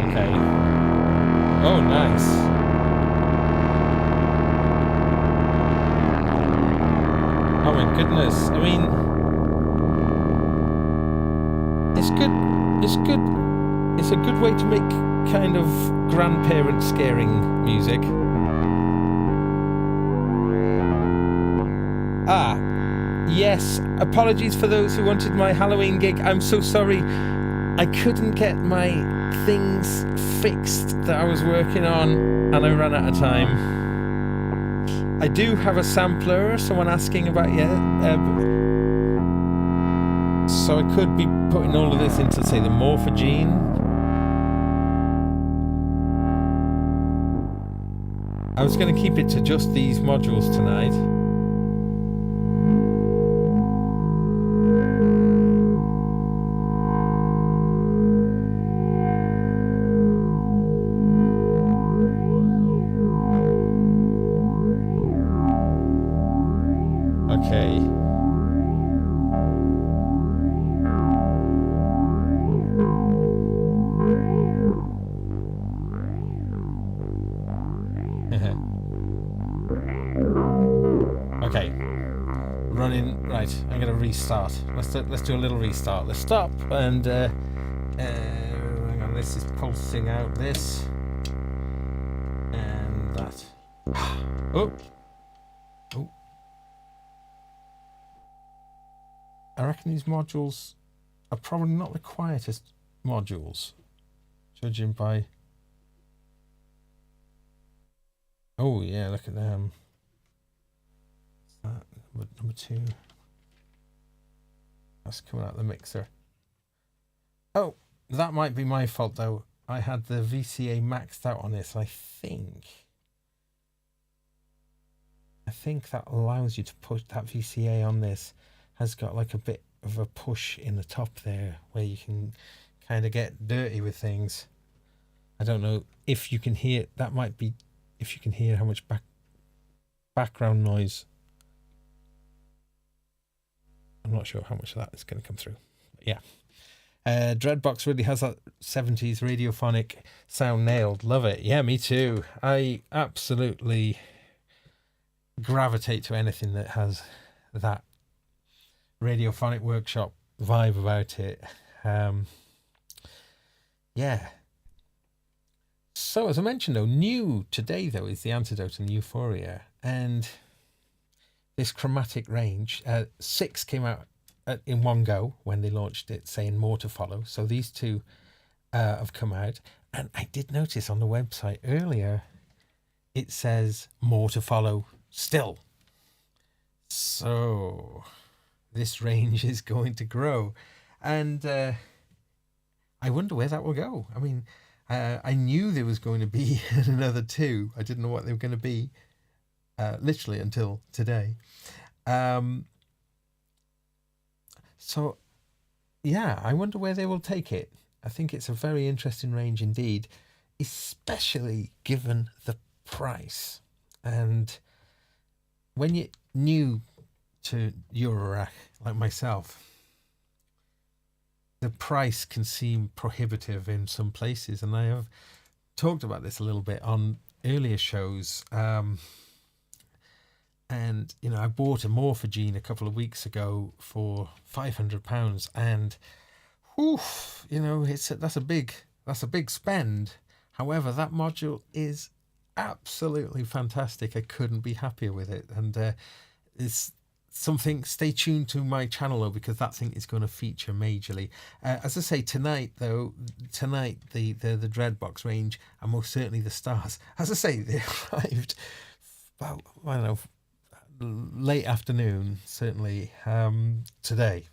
Speaker 1: Okay. Oh, nice. Oh my goodness. I mean, it's good. It's good. It's a good way to make kind of grandparent scaring music. Yes, apologies for those who wanted my Halloween gig. I'm so sorry. I couldn't get my things fixed that I was working on, and I ran out of time. I do have a sampler, someone asking about, so I could be putting all of this into, say, the Morphogene. I was going to keep it to just these modules tonight. Okay. Okay. Running. Right. I'm gonna restart. Let's do a little restart. Let's stop and hang on. This is pulsing out this and that. Oh. Oh. I reckon these modules are probably not the quietest modules, judging by... Oh yeah, look at them. Number 2. That's coming out of the mixer. Oh, that might be my fault though. I had the VCA maxed out on this, I think. I think that allows you to push that VCA on this. Has got like a bit of a push in the top there where you can kind of get dirty with things. I don't know if you can hear, that might be if you can hear how much background noise. I'm not sure how much of that is going to come through. But yeah. Dreadbox really has that 70s radiophonic sound nailed. Love it. Yeah, me too. I absolutely gravitate to anything that has that radiophonic workshop vibe about it. Yeah. So as I mentioned though, new today though is the Antidote and the Euphoria, and this Chromatic range, 6 came out in one go when they launched it, saying more to follow. So these 2 have come out. And I did notice on the website earlier, it says more to follow still. So this range is going to grow. And I wonder where that will go. I mean, I knew there was going to be another two. I didn't know what they were going to be, literally until today. So, yeah, I wonder where they will take it. I think it's a very interesting range indeed, especially given the price. And when you're new to Eurorack, like myself, the price can seem prohibitive in some places. And I have talked about this a little bit on earlier shows. And, you know, I bought a Morphogene a couple of weeks ago for £500, and oof, you know, that's a big spend. However, that module is absolutely fantastic. I couldn't be happier with it, and it's something. Stay tuned to my channel though, because that thing is going to feature majorly. As I say, tonight the Dreadbox range, and most certainly the stars. As I say, they arrived about, I don't know, late afternoon, certainly today.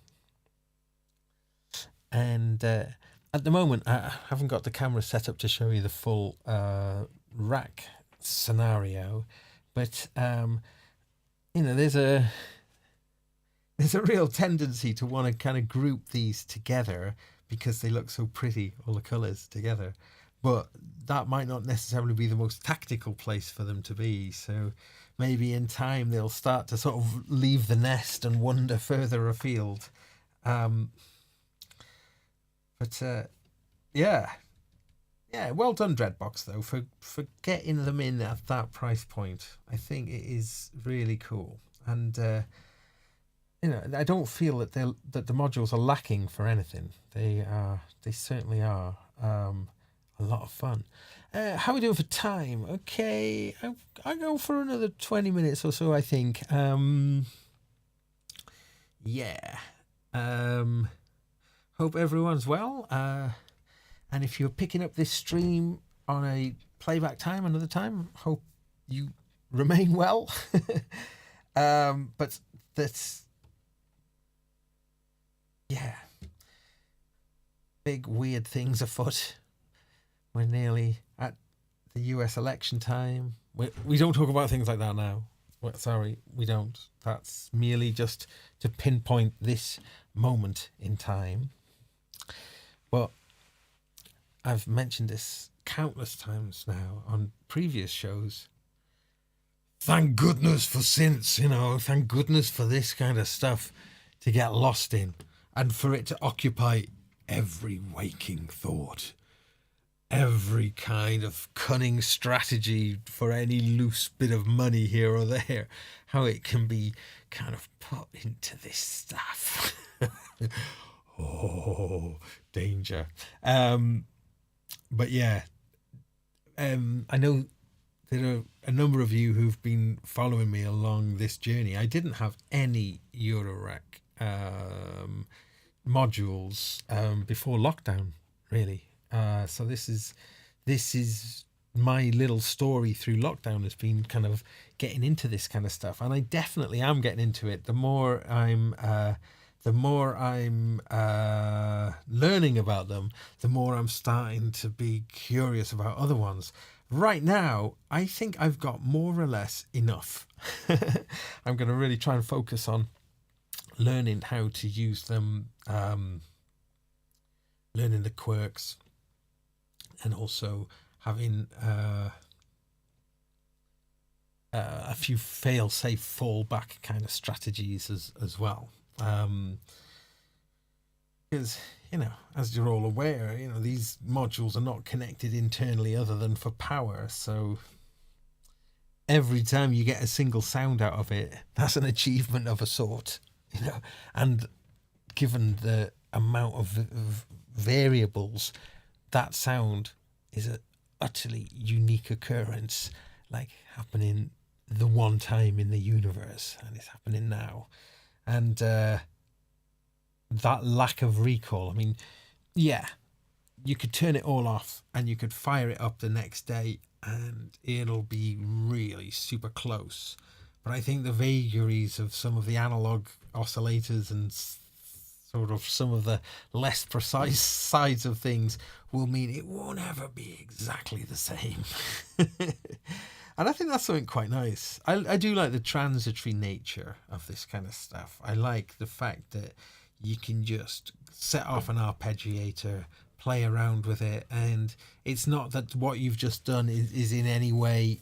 Speaker 1: And at the moment, I haven't got the camera set up to show you the full rack scenario, but you know, there's a real tendency to want to kind of group these together because they look so pretty, all the colours together. But that might not necessarily be the most tactical place for them to be. So maybe in time they'll start to sort of leave the nest and wander further afield. Yeah, well done, Dreadbox, though, for getting them in at that price point. I think it is really cool. And you know, I don't feel that the modules are lacking for anything. They certainly are. A lot of fun. How are we doing for time? Okay, I go for another 20 minutes or so, I think. Yeah. Hope everyone's well. And if you're picking up this stream on a playback time another time, hope you remain well. But that's, yeah, big weird things afoot. We're nearly at the US election time. We don't talk about things like that now. Sorry, we don't. That's merely just to pinpoint this moment in time. But I've mentioned this countless times now on previous shows. Thank goodness for synths, you know, thank goodness for this kind of stuff to get lost in and for it to occupy every waking thought. Every kind of cunning strategy for any loose bit of money here or there, how it can be kind of put into this stuff. Oh, danger. But yeah, I know there are a number of you who've been following me along this journey. I didn't have any Eurorack modules before lockdown, really. So this is my little story through lockdown, has been kind of getting into this kind of stuff, and I definitely am getting into it. The more I'm learning about them, the more I'm starting to be curious about other ones. Right now, I think I've got more or less enough. I'm going to really try and focus on learning how to use them, learning the quirks, and also having a few fail-safe fallback kind of strategies as well. Because, you know, as you're all aware, you know, these modules are not connected internally other than for power. So every time you get a single sound out of it, that's an achievement of a sort, you know. And given the amount of variables, that sound is an utterly unique occurrence, like happening the one time in the universe, and it's happening now. And that lack of recall, I mean, yeah, you could turn it all off and you could fire it up the next day and it'll be really super close. But I think the vagaries of some of the analog oscillators and sort of some of the less precise sides of things will mean it won't ever be exactly the same. And I think that's something quite nice. I do like the transitory nature of this kind of stuff. I like the fact that you can just set off an arpeggiator, play around with it, and it's not that what you've just done is in any way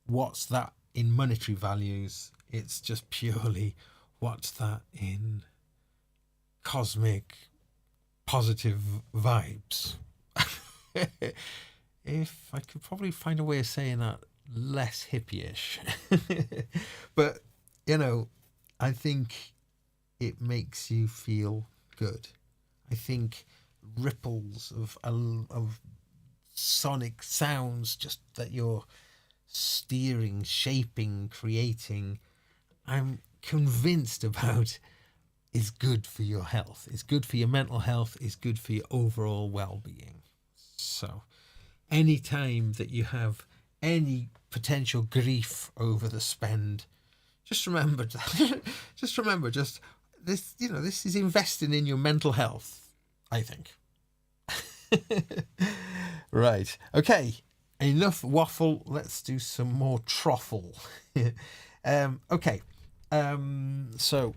Speaker 1: what's that in monetary values. It's just purely what's that in cosmic positive vibes. If I could probably find a way of saying that less hippie-ish. But, you know, I think it makes you feel good. I think ripples of sonic sounds just that you're steering, shaping, creating, I'm convinced about is good for your health. It's good for your mental health. It's good for your overall well-being. So anytime that you have any potential grief over the spend, just remember this, you know, this is investing in your mental health, I think. Right. Okay. Enough waffle. Let's do some more truffle. Okay. So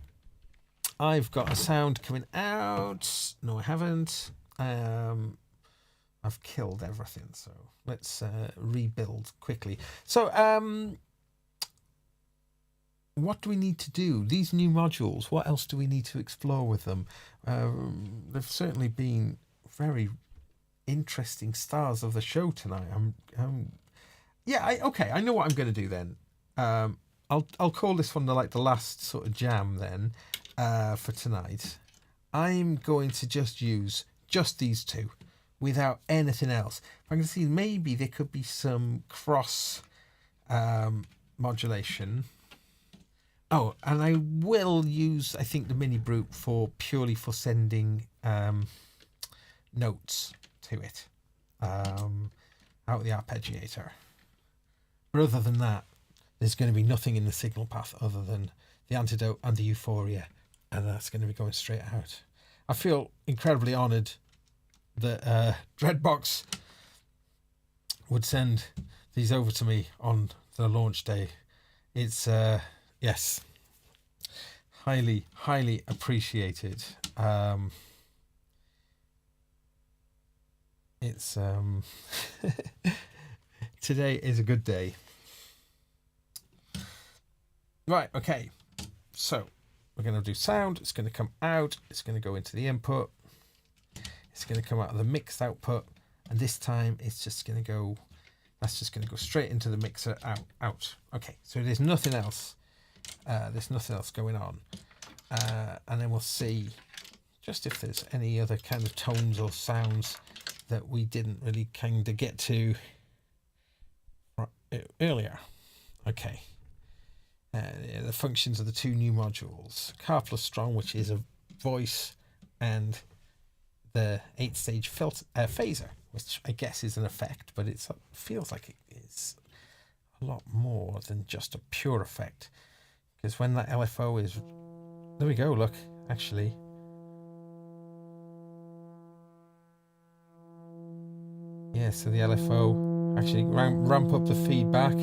Speaker 1: I've got a sound coming out. No, I haven't. I've killed everything. So let's rebuild quickly. So what do we need to do? These new modules, what else do we need to explore with them? They've certainly been very interesting stars of the show tonight. Okay, I know what I'm going to do then. I'll call this one the last sort of jam then for tonight. I'm going to just use just these two without anything else. I'm going to see maybe there could be some cross modulation. Oh, and I will use, I think, the Mini Brute purely for sending notes to it out the arpeggiator. But other than that, there's going to be nothing in the signal path other than the Antidote and the Euphoria, and that's going to be going straight out. I feel incredibly honoured that Dreadbox would send these over to me on the launch day. It's yes, highly appreciated. It's today is a good day. Right, okay, so we're going to do sound. It's going to come out, it's going to go into the input, it's going to come out of the mixed output, and this time it's just going to go, that's just going to go straight into the mixer out. Okay, so there's nothing else. There's nothing else going on. And then we'll see just if there's any other kind of tones or sounds that we didn't really kind of get to earlier. Okay. The functions of the two new modules. Car plus strong, which is a voice, and the 8-stage phaser, which I guess is an effect, but it feels like it is a lot more than just a pure effect. Because when that LFO is... There we go, look, actually. Yeah, so the LFO actually ramp up the feedback.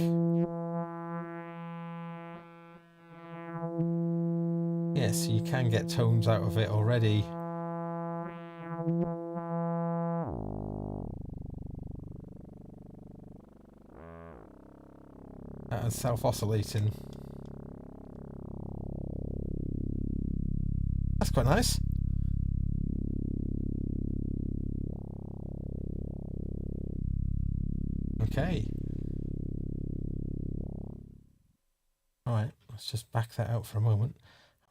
Speaker 1: Yeah, so you can get tones out of it already. And self-oscillating. That's quite nice. Okay. Alright, let's just back that out for a moment.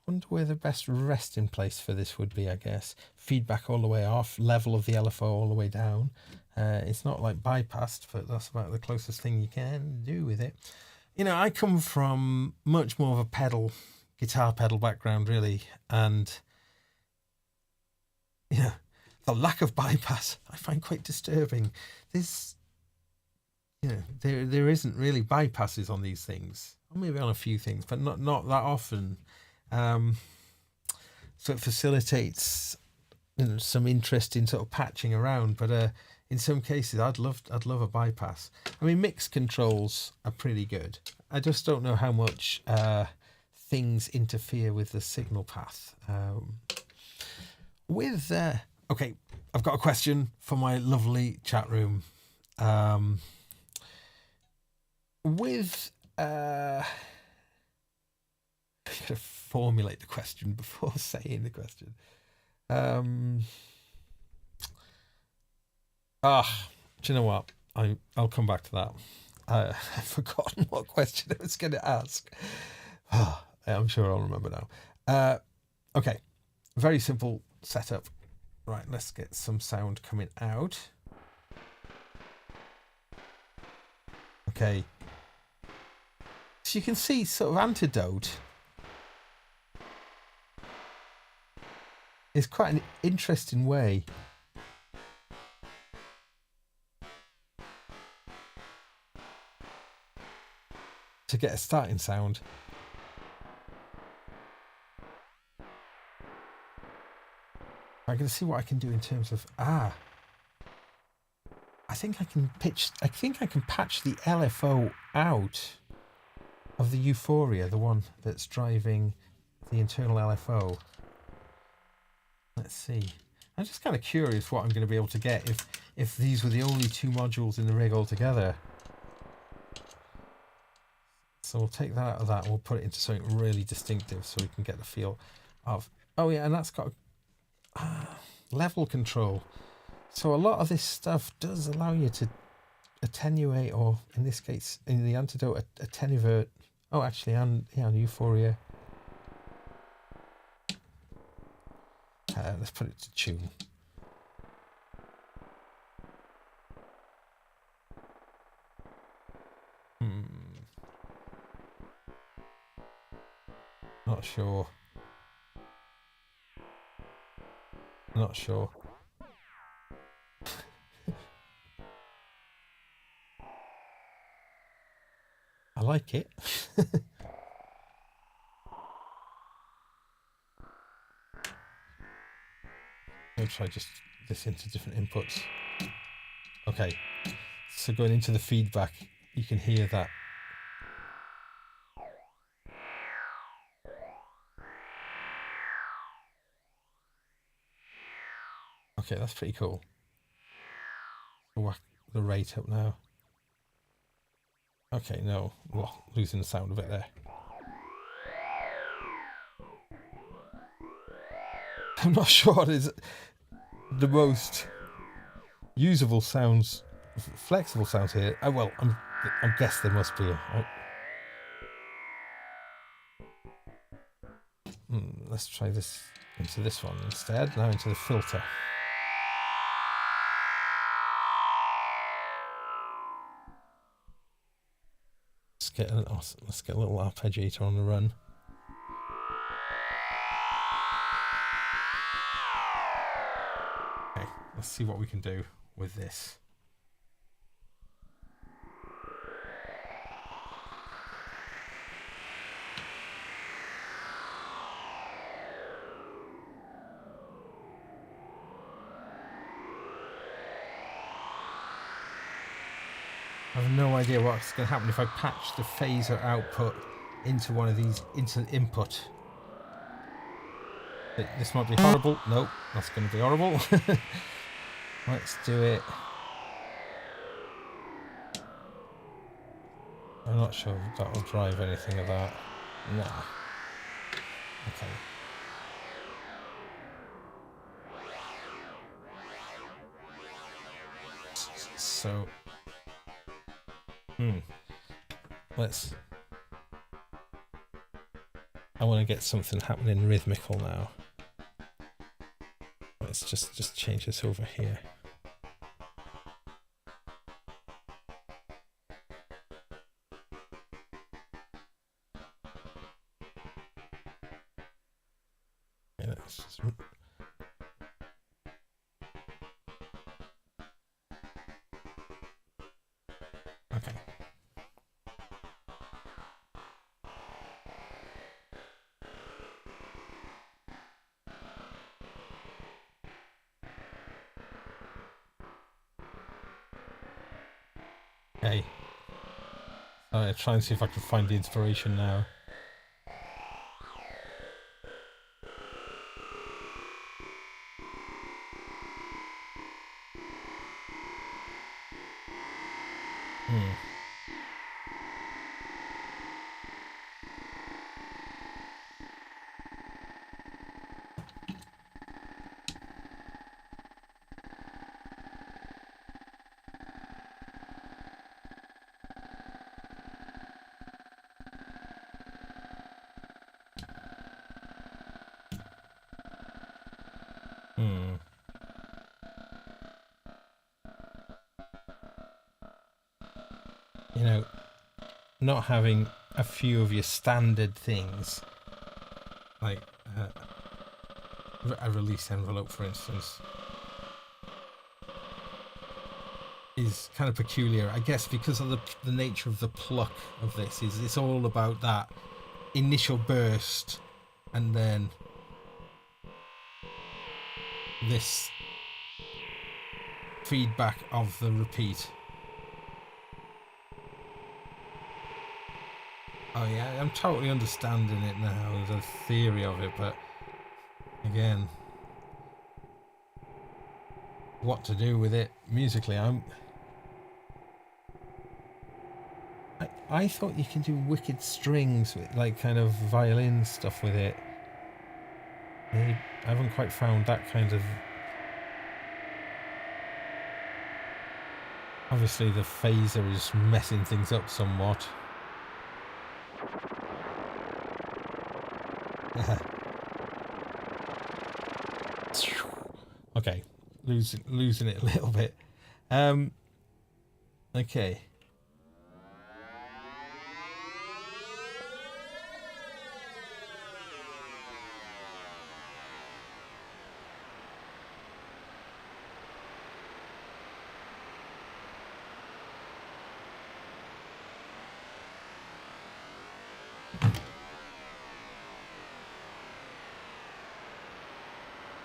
Speaker 1: I wonder where the best resting place for this would be, I guess. Feedback all the way off, level of the LFO all the way down. It's not like bypassed, but that's about the closest thing you can do with it. You know, I come from much more of a guitar pedal background, really. And, you know, the lack of bypass I find quite disturbing. There's, you know, there isn't really bypasses on these things. Or maybe on a few things, but not that often. So it facilitates, you know, some interesting sort of patching around. But in some cases, I'd love a bypass. I mean, mix controls are pretty good. I just don't know how much things interfere with the signal path. Okay, I've got a question for my lovely chat room. I gotta formulate the question before saying the question. Do you know what? I'll come back to that. I've forgotten what question I was going to ask. I'm sure I'll remember now. Okay, very simple setup. Right, let's get some sound coming out. Okay. So you can see sort of Antidote is quite an interesting way to get a starting sound. I'm going to see what I can do in terms of I think I can patch the LFO out of the Euphoria, the one that's driving the internal LFO. Let's see. I'm just kind of curious what I'm going to be able to get if these were the only two modules in the rig altogether. So we'll take that out of that and we'll put it into something really distinctive so we can get the feel of... Oh yeah, and that's got level control. So a lot of this stuff does allow you to attenuate, or in this case, in the Antidote, attenuate. Oh, actually, and Euphoria. Let's put it to tune. Not sure. Not sure. I like it. I'll try just this into different inputs. Okay, so going into the feedback, you can hear that. Okay, that's pretty cool. I'll whack the rate up now. Okay, no, well, losing the sound a bit there. I'm not sure it is the most usable sounds, flexible sounds here. Oh, well, I guess there must be. Let's try this into this one instead. Now into the filter. Let's get a little arpeggiator on the run. Okay, let's see what we can do with this. I have no idea what's going to happen if I patch the phaser output into one of these, into the input. This might be horrible. Nope, that's going to be horrible. Let's do it. I'm not sure if that will drive anything of that. Nah. Okay. So... I want to get something happening rhythmical now. Let's just change this over here. Yeah, let's just... Okay. I'll try and see if I can find the inspiration now. You know, not having a few of your standard things, like a release envelope, for instance, is kind of peculiar, I guess, because of the nature of the pluck of this. Is it's all about that initial burst, and then this feedback of the repeat. Oh yeah, I'm totally understanding it now, the theory of it, but again, what to do with it musically? I thought you could do wicked strings with, like, kind of violin stuff with it. I haven't quite found that kind of. Obviously, the phaser is messing things up somewhat. Okay, losing it a little bit. Okay.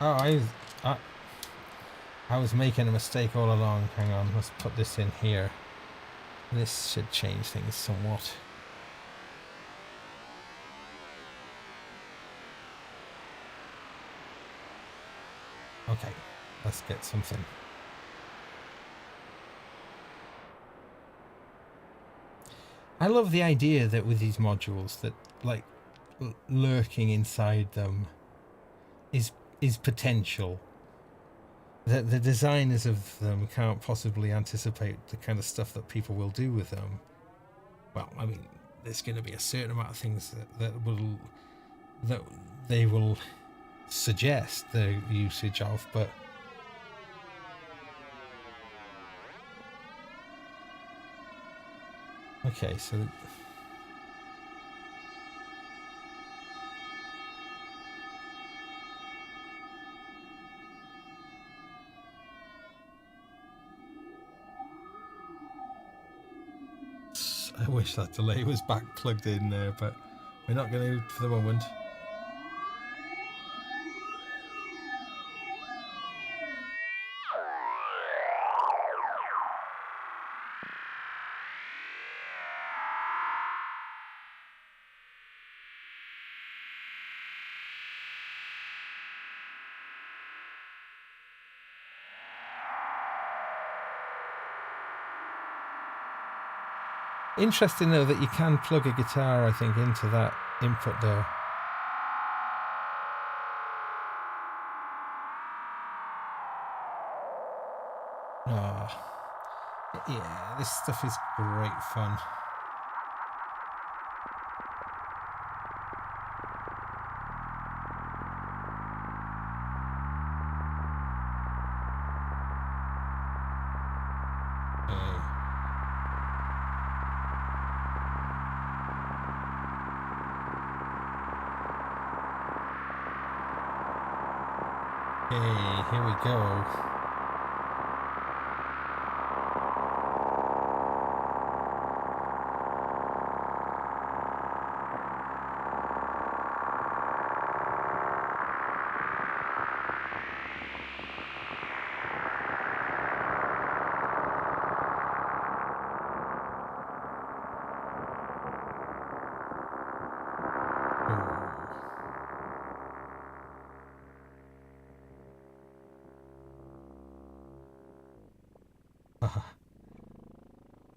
Speaker 1: Oh, I was making a mistake all along. Hang on, let's put this in here. This should change things somewhat. Okay, let's get something. I love the idea that with these modules that, like, lurking inside them is potential. That the designers of them can't possibly anticipate the kind of stuff that people will do with them. Well, I mean, there's going to be a certain amount of things that they will suggest the usage of, but okay, so I wish that delay was back plugged in there, but we're not going to for the moment. Interesting though that you can plug a guitar, I think, into that input there. Yeah, this stuff is great fun. Okay, here we go.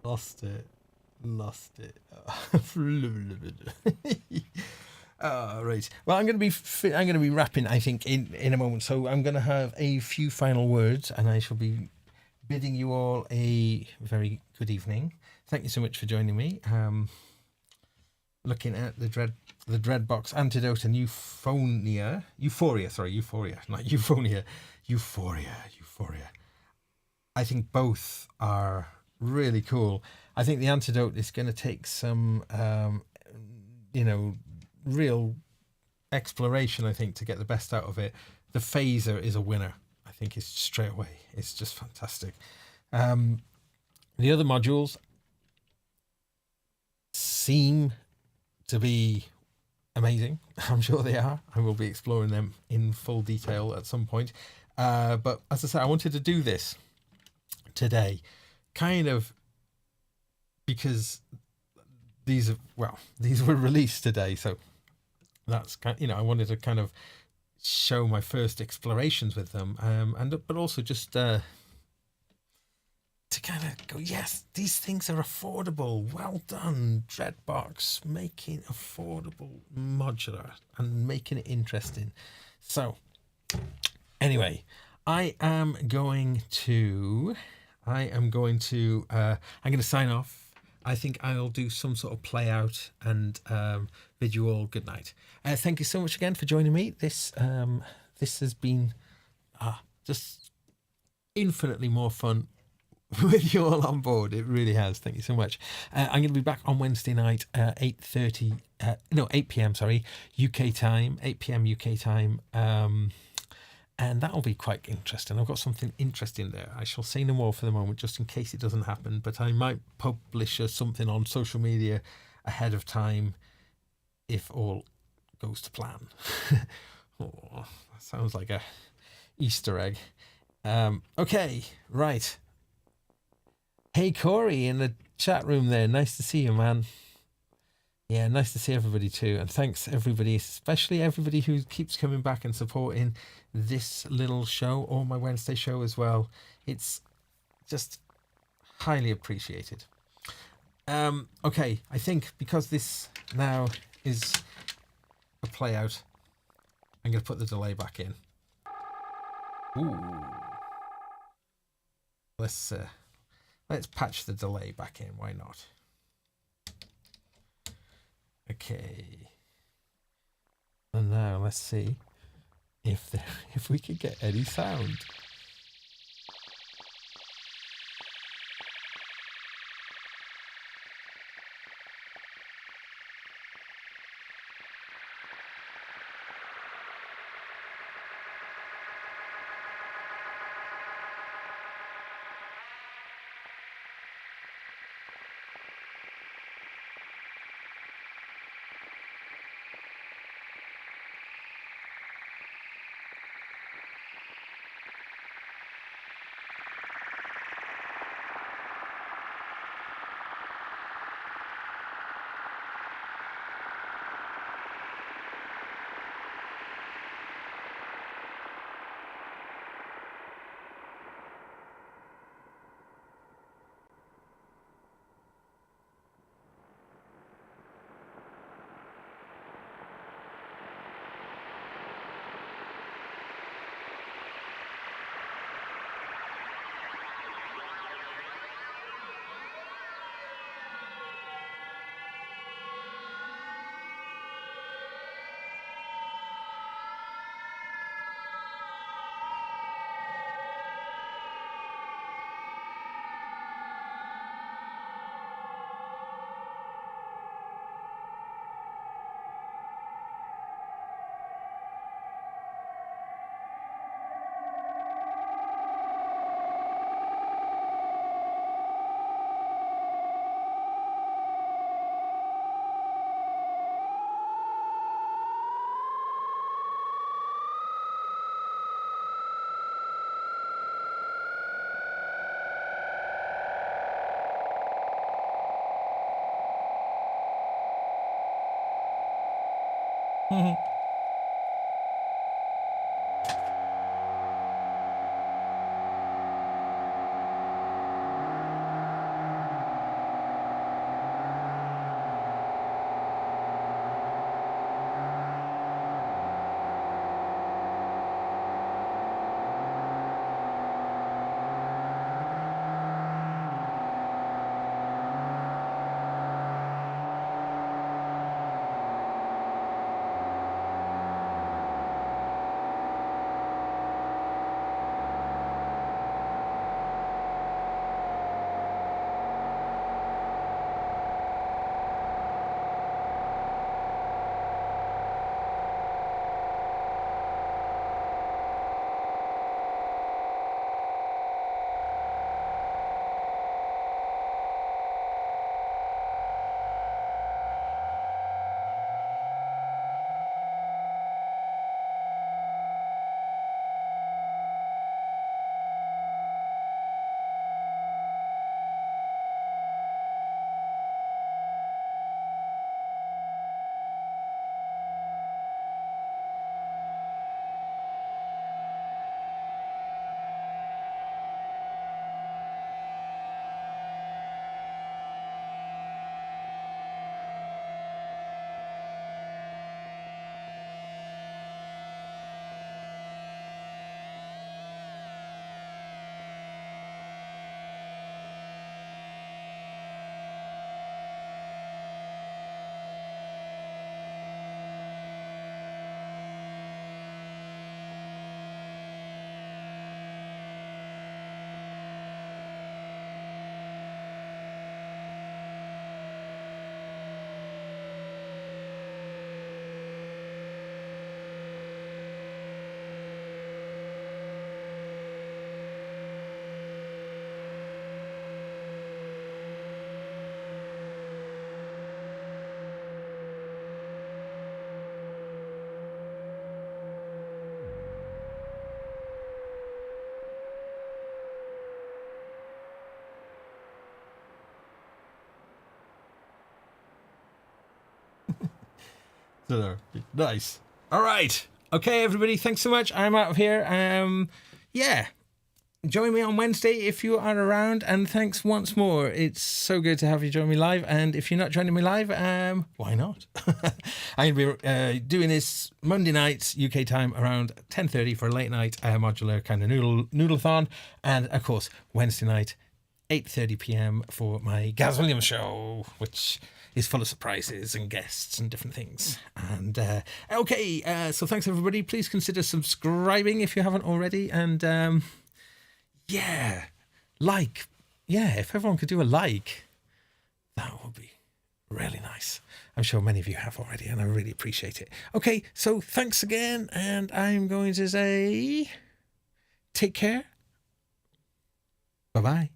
Speaker 1: Lost it. Lost it. Right. Well, I'm going to be wrapping, I think, in a moment. So I'm going to have a few final words, and I shall be bidding you all a very good evening. Thank you so much for joining me. Looking at the Dreadbox Antidote and Euphoria, not Euphonia, Euphoria. I think both are really cool. I think the Antidote is going to take some, real exploration, I think, to get the best out of it. The Phaser is a winner. I think it's straight away. It's just fantastic. The other modules seem to be amazing. I'm sure they are. I will be exploring them in full detail at some point. But as I said, I wanted to do this today, kind of because these were released today, so that's kind. I wanted to kind of show my first explorations with them, but also just to kind of go, yes, these things are affordable. Well done, Dreadbox, making affordable modular and making it interesting. So, anyway, I'm going to sign off. I think I'll do some sort of play out and bid you all good night. Thank you so much again for joining me. This has been just infinitely more fun with you all on board. It really has. Thank you so much. I'm going to be back on Wednesday night, 8 p.m. Sorry, UK time, 8 p.m. UK time. And that'll be quite interesting. I've got something interesting there. I shall say no more for the moment, just in case it doesn't happen. But I might publish something on social media ahead of time if all goes to plan. Oh, that sounds like a Easter egg. Okay, right. Hey, Corey in the chat room there. Nice to see you, man. Yeah, nice to see everybody too. And thanks everybody, especially everybody who keeps coming back and supporting this little show or my Wednesday show as well. It's just highly appreciated. Okay, I think because this now is a play out, I'm going to put the delay back in. Ooh. Let's patch the delay back in. Why not? Okay. And now let's see if we could get any sound. So, nice. All right. Okay, everybody. Thanks so much. I'm out of here. Yeah. Join me on Wednesday if you are around, and thanks once more. It's so good to have you join me live, and if you're not joining me live, why not? I'm going to be doing this Monday nights UK time around 10:30 for a late night modular kind of noodle-a-thon, and of course Wednesday night 8:30 p.m. for my Gaz Williams show, which is full of surprises and guests and different things. And so thanks everybody. Please consider subscribing if you haven't already, and yeah, if everyone could do a like, that would be really nice. I'm sure many of you have already, and I really appreciate it. Okay, so thanks again, and I'm going to say take care. Bye-bye.